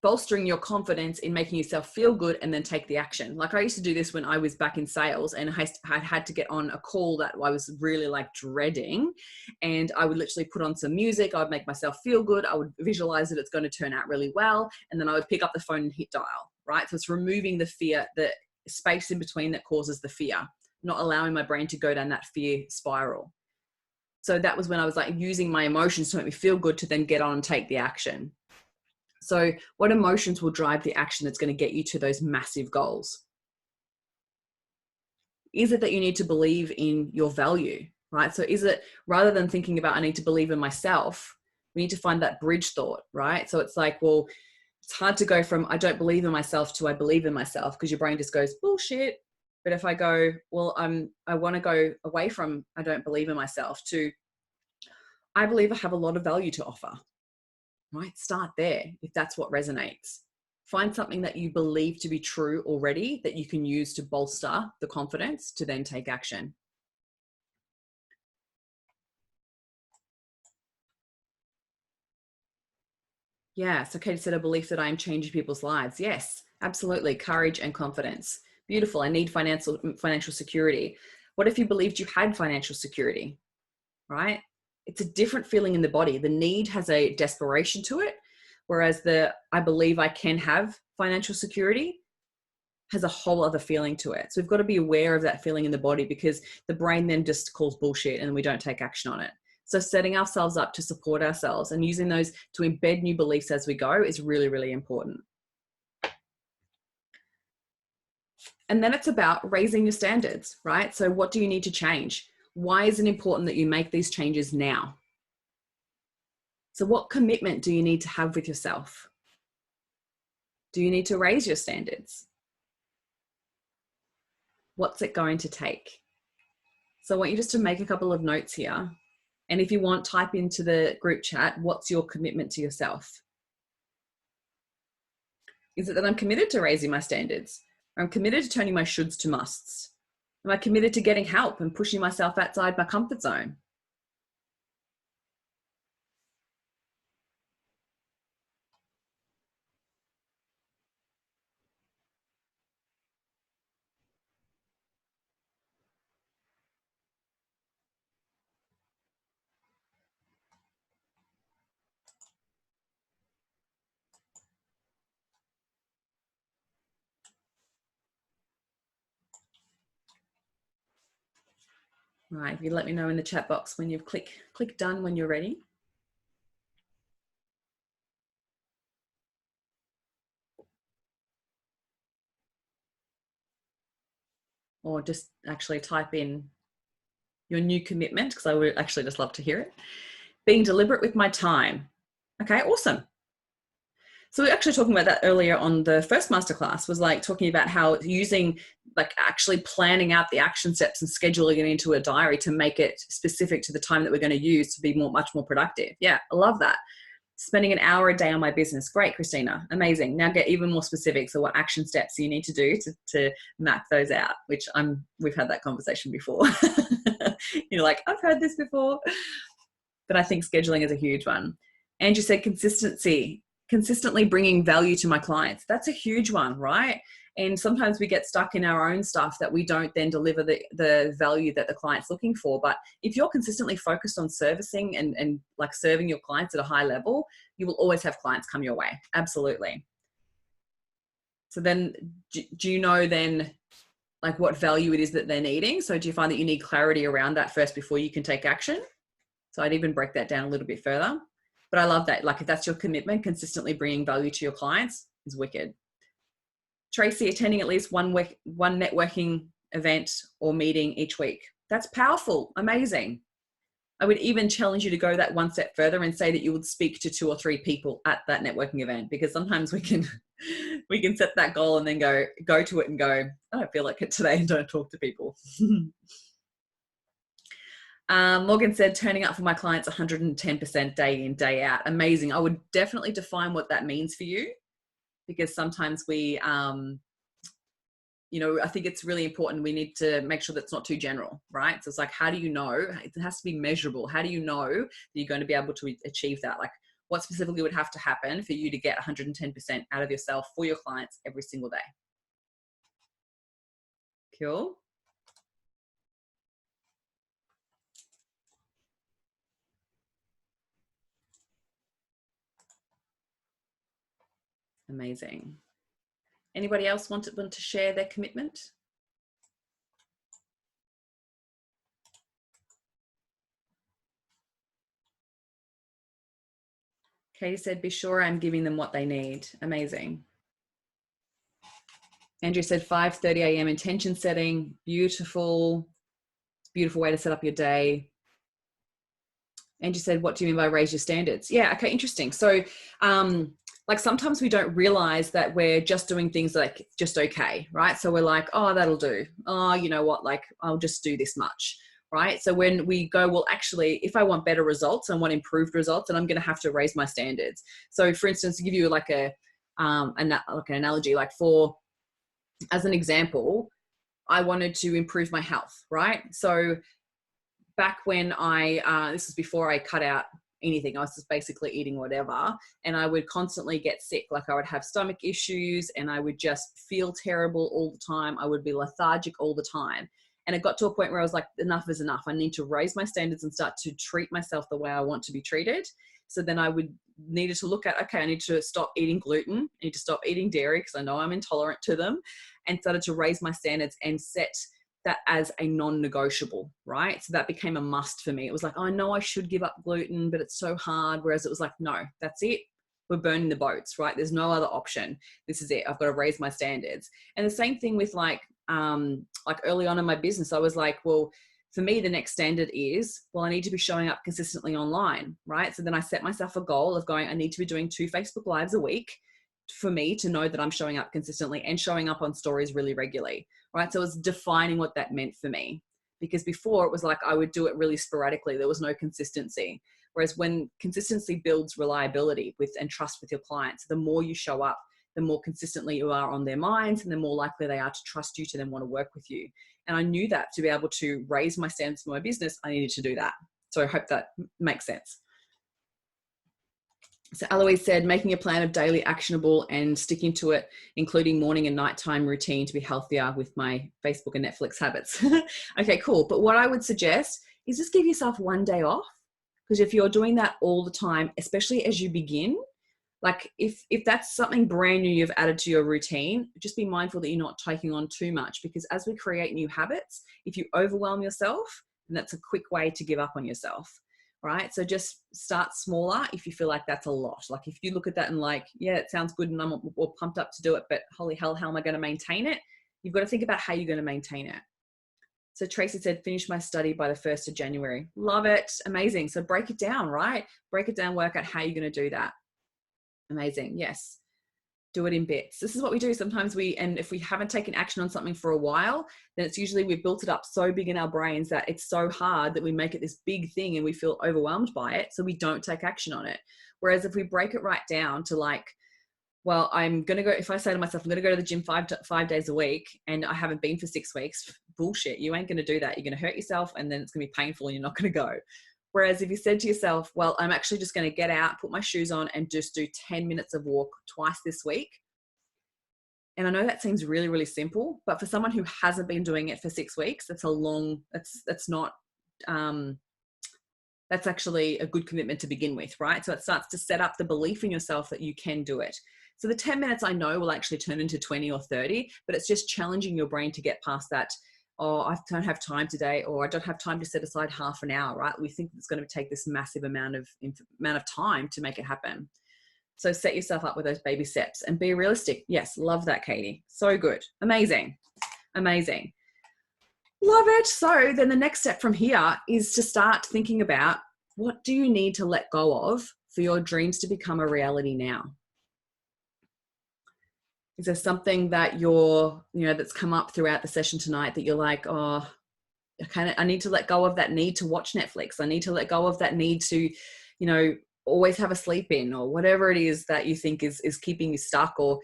bolstering your confidence in making yourself feel good and then take the action. Like I used to do this when I was back in sales, and I had to get on a call that I was really like dreading, and I would literally put on some music. I would make myself feel good. I would visualize that it's going to turn out really well. And then I would pick up the phone and hit dial, right? So it's removing the fear, the space in between that causes the fear, not allowing my brain to go down that fear spiral. So that was when I was like using my emotions to make me feel good to then get on and take the action. So what emotions will drive the action that's going to get you to those massive goals? Is it that you need to believe in your value, right? So is it, rather than thinking about I need to believe in myself, we need to find that bridge thought, right? So it's like, well, it's hard to go from I don't believe in myself to I believe in myself, because your brain just goes bullshit. But if I go, well, I want to go away from I don't believe in myself to I believe I have a lot of value to offer. Right? Start there if that's what resonates. Find something that you believe to be true already that you can use to bolster the confidence to then take action. Yeah, so Katie said a belief that I am changing people's lives. Yes, absolutely. Courage and confidence. Beautiful. I need financial security. What if you believed you had financial security, right? It's a different feeling in the body. The need has a desperation to it, whereas the I believe I can have financial security has a whole other feeling to it. So we've got to be aware of that feeling in the body, because the brain then just calls bullshit and we don't take action on it. So setting ourselves up to support ourselves and using those to embed new beliefs as we go is really, really important. And then it's about raising your standards, right? So what do you need to change? Why is it important that you make these changes now? So what commitment do you need to have with yourself? Do you need to raise your standards? What's it going to take? So I want you just to make a couple of notes here. And if you want, type into the group chat, what's your commitment to yourself? Is it that I'm committed to raising my standards? I'm committed to turning my shoulds to musts? Am I committed to getting help and pushing myself outside my comfort zone? Right, if you let me know in the chat box when you've click done when you're ready. Or just actually type in your new commitment, because I would actually just love to hear it. Being deliberate with my time. Okay, awesome. So we were actually talking about that earlier on the first masterclass, was like talking about how using, like actually planning out the action steps and scheduling it into a diary to make it specific to the time that we're going to use to be much more productive. Yeah, I love that. Spending an hour a day on my business. Great, Christina. Amazing. Now get even more specific. So what action steps you need to do to map those out, which we've had that conversation before. You're like, I've heard this before. But I think scheduling is a huge one. Angie said consistently bringing value to my clients. That's a huge one, right? And sometimes we get stuck in our own stuff that we don't then deliver the value that the client's looking for. But if you're consistently focused on servicing and like serving your clients at a high level, you will always have clients come your way. Absolutely. So then do you know then like what value it is that they're needing? So do you find that you need clarity around that first before you can take action? So I'd even break that down a little bit further. But I love that. Like if that's your commitment, consistently bringing value to your clients is wicked. Tracy, attending at least one networking event or meeting each week. That's powerful. Amazing. I would even challenge you to go that one step further and say that you would speak to 2 or 3 people at that networking event, because sometimes we can set that goal and then go to it and go, I don't feel like it today, and don't talk to people. Morgan said, turning up for my clients 110% day in, day out. Amazing. I would definitely define what that means for you, because sometimes we, I think it's really important. We need to make sure that's not too general, right? So it's like, how do you know? It has to be measurable. How do you know that you're going to be able to achieve that? Like, what specifically would have to happen for you to get 110% out of yourself for your clients every single day? Cool. Amazing. Anybody else want to share their commitment? Katie said, be sure I'm giving them what they need. Amazing. Andrew said 5:30 a.m. intention setting. Beautiful. Beautiful way to set up your day. Andrew said, what do you mean by raise your standards? Yeah, okay, interesting. So like sometimes we don't realize that we're just doing things like just okay, right? So we're like, oh, that'll do. Oh, you know what? Like, I'll just do this much, right? So when we go, well, actually, if I want better results and want improved results, then I'm going to have to raise my standards. So for instance, to give you like an analogy, like as an example, I wanted to improve my health, right? So back when this was before I cut out anything, I was just basically eating whatever, and I would constantly get sick. Like I would have stomach issues and I would just feel terrible all the time. I would be lethargic all the time. And it got to a point where I was like, enough is enough. I need to raise my standards and start to treat myself the way I want to be treated. So then I needed to look at, okay, I need to stop eating gluten, I need to stop eating dairy because I know I'm intolerant to them, and started to raise my standards and set that as a non-negotiable, right? So that became a must for me. It was like, oh, I know I should give up gluten, but it's so hard. Whereas it was like, no, that's it. We're burning the boats, right? There's no other option. This is it. I've got to raise my standards. And the same thing with like early on in my business, I was like, well, for me, the next standard is, well, I need to be showing up consistently online, right? So then I set myself a goal of going, I need to be doing 2 Facebook Lives a week for me to know that I'm showing up consistently and showing up on stories really regularly, right? So it was defining what that meant for me, because before it was like I would do it really sporadically. There was no consistency. Whereas when consistency builds reliability and trust with your clients, the more you show up, the more consistently you are on their minds, and the more likely they are to trust you, to then want to work with you. And I knew that to be able to raise my standards for my business, I needed to do that. So I hope that makes sense. So Eloise said, making a plan of daily actionable and sticking to it, including morning and nighttime routine to be healthier with my Facebook and Netflix habits. Okay, cool. But what I would suggest is just give yourself one day off, because if you're doing that all the time, especially as you begin, like if that's something brand new you've added to your routine, just be mindful that you're not taking on too much, because as we create new habits, if you overwhelm yourself, then that's a quick way to give up on yourself. Right? So just start smaller if you feel like that's a lot. Like if you look at that and like, yeah, it sounds good and I'm all pumped up to do it, but holy hell, how am I going to maintain it? You've got to think about how you're going to maintain it. So Tracy said, finish my study by the 1st of January. Love it. Amazing. So break it down, right? Break it down, work out how you're going to do that. Amazing. Yes. Do it in bits. This is what we do. Sometimes and if we haven't taken action on something for a while, then it's usually we've built it up so big in our brains that it's so hard that we make it this big thing and we feel overwhelmed by it. So we don't take action on it. Whereas if we break it right down to like, well, I'm going to go, if I say to myself, I'm going to go to the gym 5 days a week and I haven't been for 6 weeks, bullshit. You ain't going to do that. You're going to hurt yourself and then it's going to be painful and you're not going to go. Whereas if you said to yourself, well, I'm actually just going to get out, put my shoes on and just do 10 minutes of walk twice this week. And I know that seems really, really simple, but for someone who hasn't been doing it for 6 weeks, that's actually a good commitment to begin with, right? So it starts to set up the belief in yourself that you can do it. So the 10 minutes I know will actually turn into 20 or 30, but it's just challenging your brain to get past that. Oh, I don't have time today, or I don't have time to set aside half an hour, right? We think it's going to take this massive amount of time to make it happen. So set yourself up with those baby steps and be realistic. Yes, love that, Katie. So good. Amazing. Amazing. Love it. So then the next step from here is to start thinking about, what do you need to let go of for your dreams to become a reality now? Is there something that that's come up throughout the session tonight that you're like, oh, I need to let go of that need to watch Netflix. I need to let go of that need to, always have a sleep in, or whatever it is that you think is keeping you stuck, or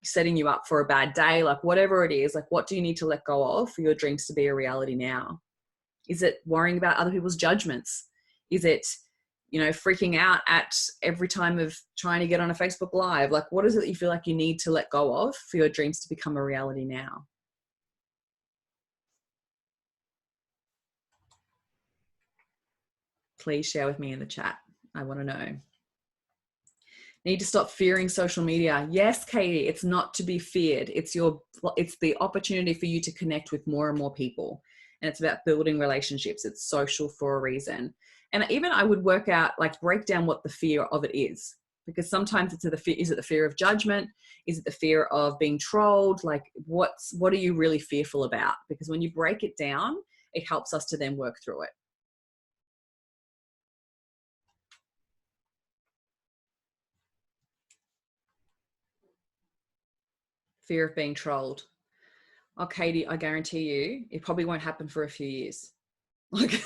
setting you up for a bad day, like whatever it is, like what do you need to let go of for your dreams to be a reality now? Is it worrying about other people's judgments? Is it, freaking out at every time of trying to get on a Facebook Live? Like, what is it that you feel like you need to let go of for your dreams to become a reality now? Please share with me in the chat. I want to know. Need to stop fearing social media. Yes, Katie, it's not to be feared. It's the opportunity for you to connect with more and more people. And it's about building relationships. It's social for a reason. And even I would work out, like break down what the fear of it is. Because sometimes is it the fear of judgment? Is it the fear of being trolled? Like what are you really fearful about? Because when you break it down, it helps us to then work through it. Fear of being trolled. Oh, Katie, I guarantee you, it probably won't happen for a few years. Like,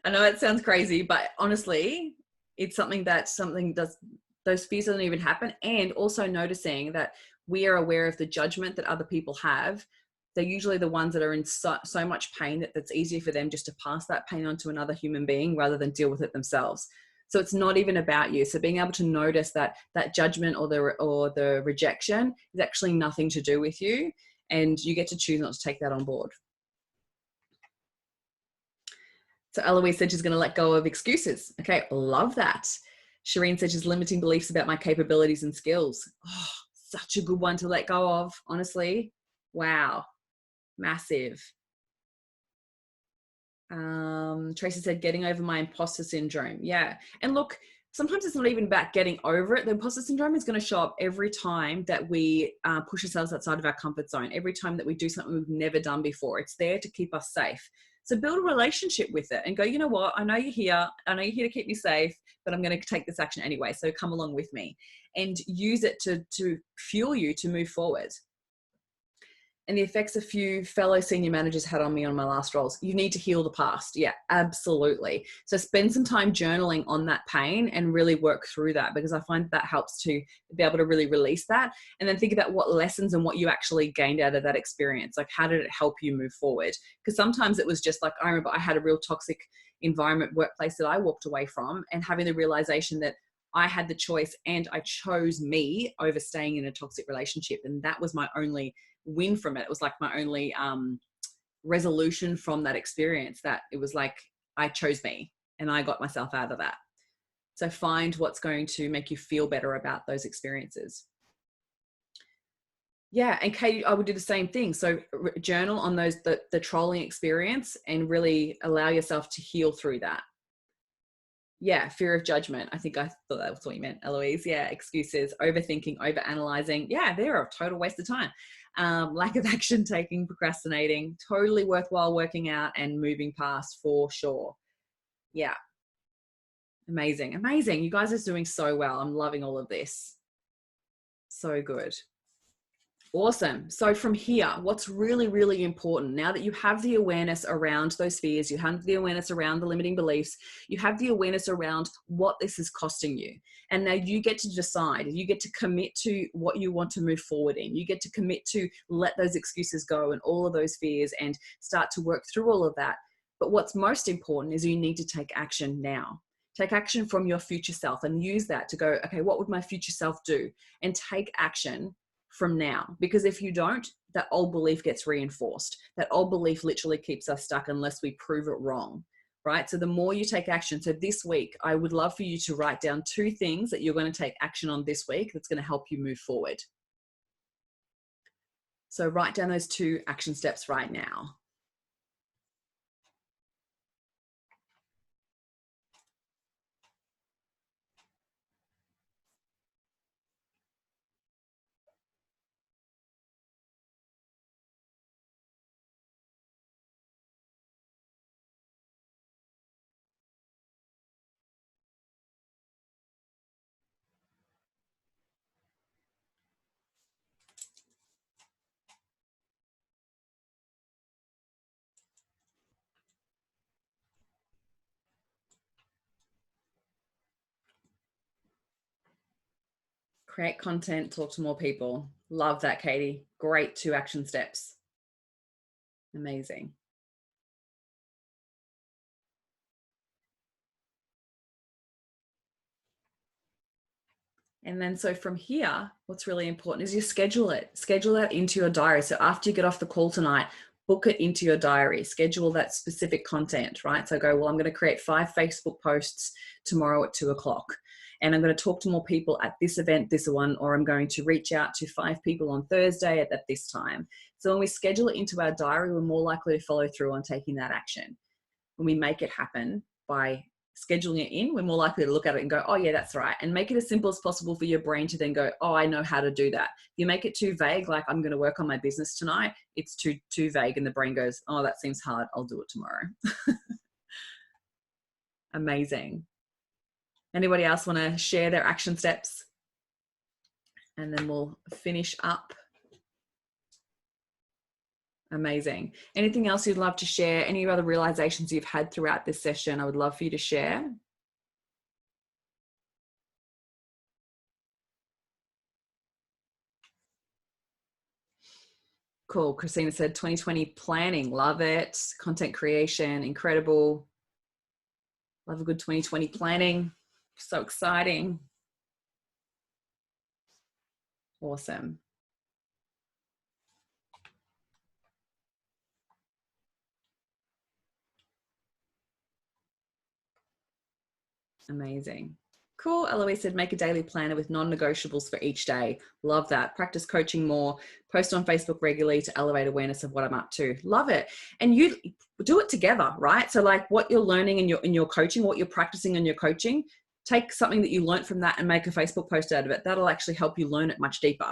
I know it sounds crazy, but honestly, it's something does, those fears don't even happen. And also noticing that we are aware of the judgment that other people have. They're usually the ones that are in so much pain that it's easier for them just to pass that pain on to another human being rather than deal with it themselves. So it's not even about you. So being able to notice that judgment or the rejection is actually nothing to do with you, and you get to choose not to take that on board. So Eloise said she's going to let go of excuses. Okay, love that. Shireen said she's limiting beliefs about my capabilities and skills. Oh, such a good one to let go of, honestly. Wow, massive. Tracy said getting over my imposter syndrome. Yeah, and look, sometimes it's not even about getting over it. The imposter syndrome is going to show up every time that we push ourselves outside of our comfort zone, every time that we do something we've never done before. It's there to keep us safe. So build a relationship with it and go, you know what? I know you're here. I know you're here to keep me safe, but I'm going to take this action anyway. So come along with me and use it to fuel you to move forward. And the effects a few fellow senior managers had on me on my last roles. You need to heal the past. Yeah, absolutely. So spend some time journaling on that pain and really work through that, because I find that helps to be able to really release that. And then think about what lessons and what you actually gained out of that experience. Like, how did it help you move forward? Because sometimes it was just like, I remember I had a real toxic environment, workplace that I walked away from, and having the realization that I had the choice and I chose me over staying in a toxic relationship. And that was my only win from it. It was like my only resolution from that experience, that it was like I chose me and I got myself out of that. So find what's going to make you feel better about those experiences. Yeah, and Katie, I would do the same thing. So journal on the trolling experience and really allow yourself to heal through that. Yeah, fear of judgment. I think I thought that was what you meant, Eloise. Yeah, excuses, overthinking, overanalyzing. Yeah, they're a total waste of time. Lack of action taking, procrastinating. Totally worthwhile working out and moving past for sure. Yeah, amazing, amazing. You guys are doing so well. I'm loving all of this. So good. Awesome. So from here, what's really, really important now that you have the awareness around those fears, you have the awareness around the limiting beliefs, you have the awareness around what this is costing you. And now you get to decide, you get to commit to what you want to move forward in. You get to commit to let those excuses go and all of those fears and start to work through all of that. But what's most important is you need to take action now. Take action from your future self and use that to go, okay, what would my future self do? And take action from now, because if you don't, that old belief gets reinforced. That old belief literally keeps us stuck unless we prove it wrong, right? So the more you take action, so this week I would love for you to write down 2 things that you're going to take action on this week that's going to help you move forward. So write down those 2 action steps right now. Create content, talk to more people. Love that, Katie. Great 2 action steps. Amazing. And then so from here, what's really important is you schedule it. Schedule that into your diary. So after you get off the call tonight, book it into your diary. Schedule that specific content, right? So go, well, I'm going to create 5 Facebook posts tomorrow at 2 o'clock. And I'm going to talk to more people at this event, this one, or I'm going to reach out to 5 people on Thursday at this time. So when we schedule it into our diary, we're more likely to follow through on taking that action. When we make it happen by scheduling it in, we're more likely to look at it and go, oh yeah, that's right. And make it as simple as possible for your brain to then go, oh, I know how to do that. If you make it too vague, like I'm going to work on my business tonight, it's too vague. And the brain goes, oh, that seems hard. I'll do it tomorrow. Amazing. Anybody else want to share their action steps? And then we'll finish up. Amazing. Anything else you'd love to share? Any other realizations you've had throughout this session? I would love for you to share. Cool. Christina said 2020 planning. Love it. Content creation. Incredible. Love a good 2020 planning. So exciting. Awesome. Amazing. Cool. Eloise said, make a daily planner with non-negotiables for each day. Love that. Practice coaching more. Post on Facebook regularly to elevate awareness of what I'm up to. Love it. And you do it together, right? So like what you're learning in your coaching, what you're practicing in your coaching, take something that you learned from that and make a Facebook post out of it. That'll actually help you learn it much deeper.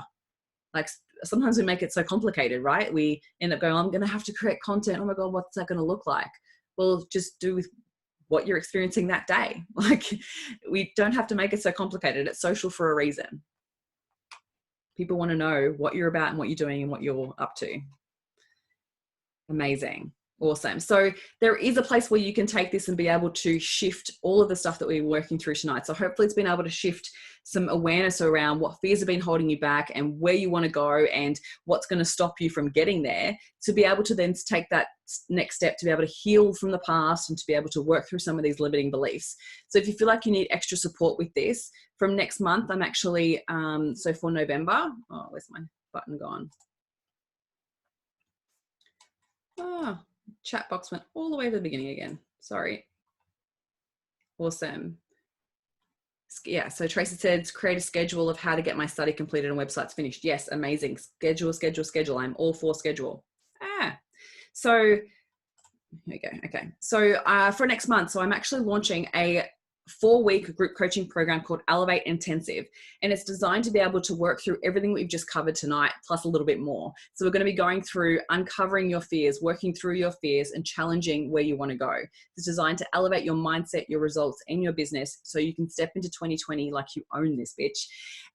Like sometimes we make it so complicated, right? We end up going, I'm going to have to create content. Oh my God, what's that going to look like? Well, just do with what you're experiencing that day. Like we don't have to make it so complicated. It's social for a reason. People want to know what you're about and what you're doing and what you're up to. Amazing. Awesome. So there is a place where you can take this and be able to shift all of the stuff that we're working through tonight. So hopefully it's been able to shift some awareness around what fears have been holding you back and where you want to go and what's going to stop you from getting there, to be able to then take that next step, to be able to heal from the past and to be able to work through some of these limiting beliefs. So if you feel like you need extra support with this, from next month, I'm actually, so for November, oh, where's my button gone? Oh, chat box went all the way to the beginning again. Sorry. Awesome. Yeah, so Tracy said, create a schedule of how to get my study completed and websites finished. Yes, amazing. Schedule. I'm all for schedule. So here we go. Okay. So for next month, so I'm actually launching a 4-week group coaching program called Elevate Intensive. And it's designed to be able to work through everything we've just covered tonight, plus a little bit more. So we're going to be going through uncovering your fears, working through your fears and challenging where you want to go. It's designed to elevate your mindset, your results and your business so you can step into 2020 like you own this bitch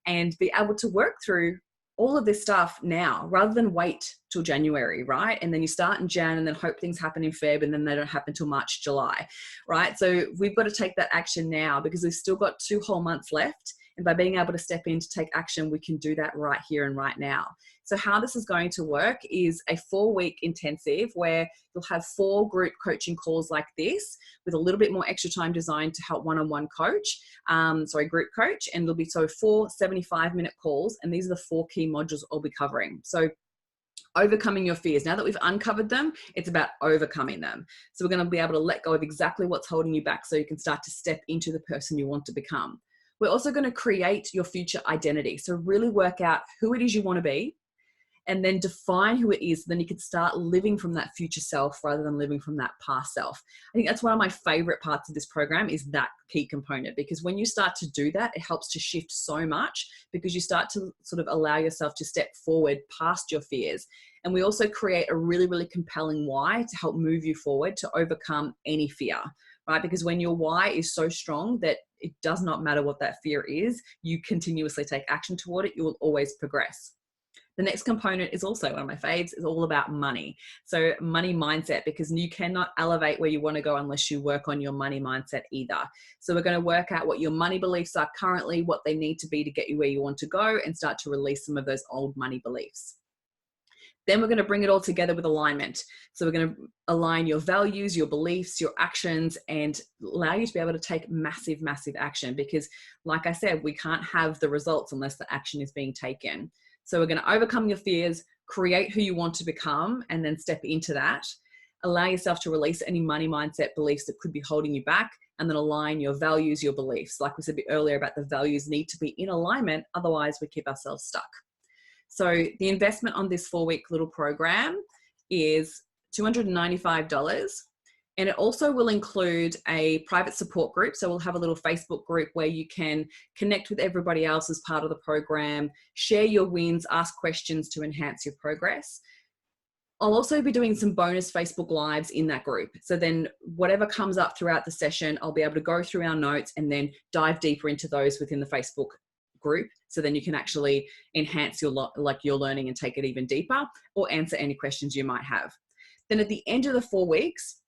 and be able to work through all of this stuff now rather than wait till January, right? And then you start in Jan and then hope things happen in Feb and then they don't happen till March, July, right? So we've got to take that action now because we've still got 2 whole months left. And by being able to step in to take action, we can do that right here and right now. So how this is going to work is a 4-week intensive where you'll have 4 group coaching calls like this with a little bit more extra time designed to help one-on-one coach, group coach. And there'll be 4 75-minute calls. And these are the 4 key modules I'll be covering. So overcoming your fears. Now that we've uncovered them, it's about overcoming them. So we're going to be able to let go of exactly what's holding you back so you can start to step into the person you want to become. We're also going to create your future identity. So really work out who it is you want to be and then define who it is. Then you can start living from that future self rather than living from that past self. I think that's one of my favorite parts of this program is that key component, because when you start to do that, it helps to shift so much because you start to sort of allow yourself to step forward past your fears. And we also create a really, really compelling why to help move you forward to overcome any fear, right? Because when your why is so strong that it does not matter what that fear is, you continuously take action toward it, you will always progress. The next component is also one of my faves, is all about money. So money mindset, because you cannot elevate where you want to go unless you work on your money mindset either. So we're going to work out what your money beliefs are currently, what they need to be to get you where you want to go, and start to release some of those old money beliefs. Then we're going to bring it all together with alignment. So we're going to align your values, your beliefs, your actions, and allow you to be able to take massive, massive action, because like I said, we can't have the results unless the action is being taken. So we're going to overcome your fears, create who you want to become, and then step into that. Allow yourself to release any money mindset beliefs that could be holding you back, and then align your values, your beliefs. Like we said earlier about the values need to be in alignment, otherwise we keep ourselves stuck. So the investment on this 4-week little program is $295. And it also will include a private support group. So we'll have a little Facebook group where you can connect with everybody else as part of the program, share your wins, ask questions to enhance your progress. I'll also be doing some bonus Facebook Lives in that group. So then whatever comes up throughout the session, I'll be able to go through our notes and then dive deeper into those within the Facebook group. So then you can actually enhance your learning and take it even deeper, or answer any questions you might have. Then at the end of the 4 weeks,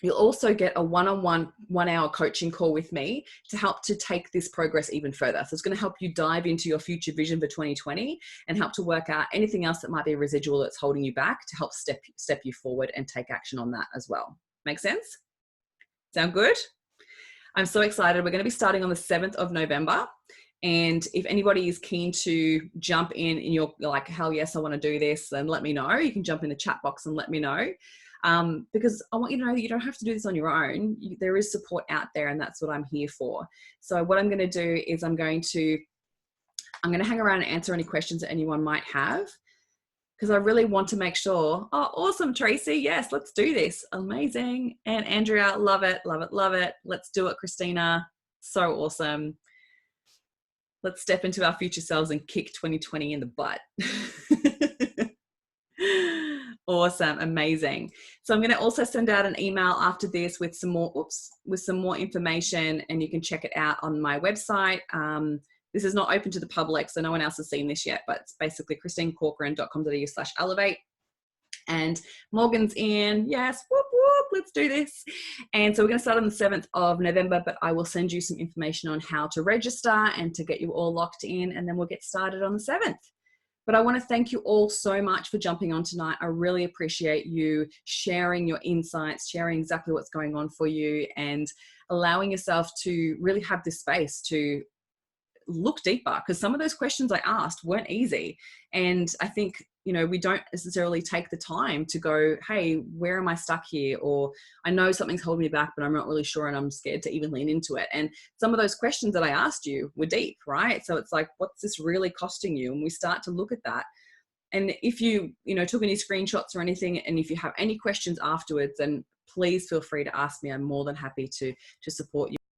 you'll also get a one-on-one 1-hour coaching call with me to help to take this progress even further. So it's going to help you dive into your future vision for 2020 and help to work out anything else that might be residual that's holding you back, to help step you forward and take action on that as well. Make sense? Sound good? I'm so excited. We're going to be starting on the 7th of November. And if anybody is keen to jump in and you're like, hell yes, I want to do this, then let me know. You can jump in the chat box and let me know. Because I want you to know that you don't have to do this on your own. There is support out there, and that's what I'm here for. So what I'm going to do is I'm going to hang around and answer any questions that anyone might have, because I really want to make sure. Oh, awesome, Tracy. Yes, let's do this. Amazing. And Andrea, love it, love it, love it. Let's do it, Christina. So awesome. Let's step into our future selves and kick 2020 in the butt. Awesome. Amazing. So I'm going to also send out an email after this with some more information, and you can check it out on my website. This is not open to the public, so no one else has seen this yet, but it's basically christinecorcoran.com.au/elevate. And Morgan's in. Yes. Whoop, whoop. Let's do this. And so we're going to start on the 7th of November, but I will send you some information on how to register and to get you all locked in, and then we'll get started on the 7th. But I want to thank you all so much for jumping on tonight. I really appreciate you sharing your insights, sharing exactly what's going on for you, and allowing yourself to really have this space to look deeper, because some of those questions I asked weren't easy. And I think, we don't necessarily take the time to go, hey, where am I stuck here? Or I know something's holding me back, but I'm not really sure, and I'm scared to even lean into it. And some of those questions that I asked you were deep, right? So it's like, what's this really costing you? And we start to look at that. And if you, took any screenshots or anything, and if you have any questions afterwards, then please feel free to ask me. I'm more than happy to support you.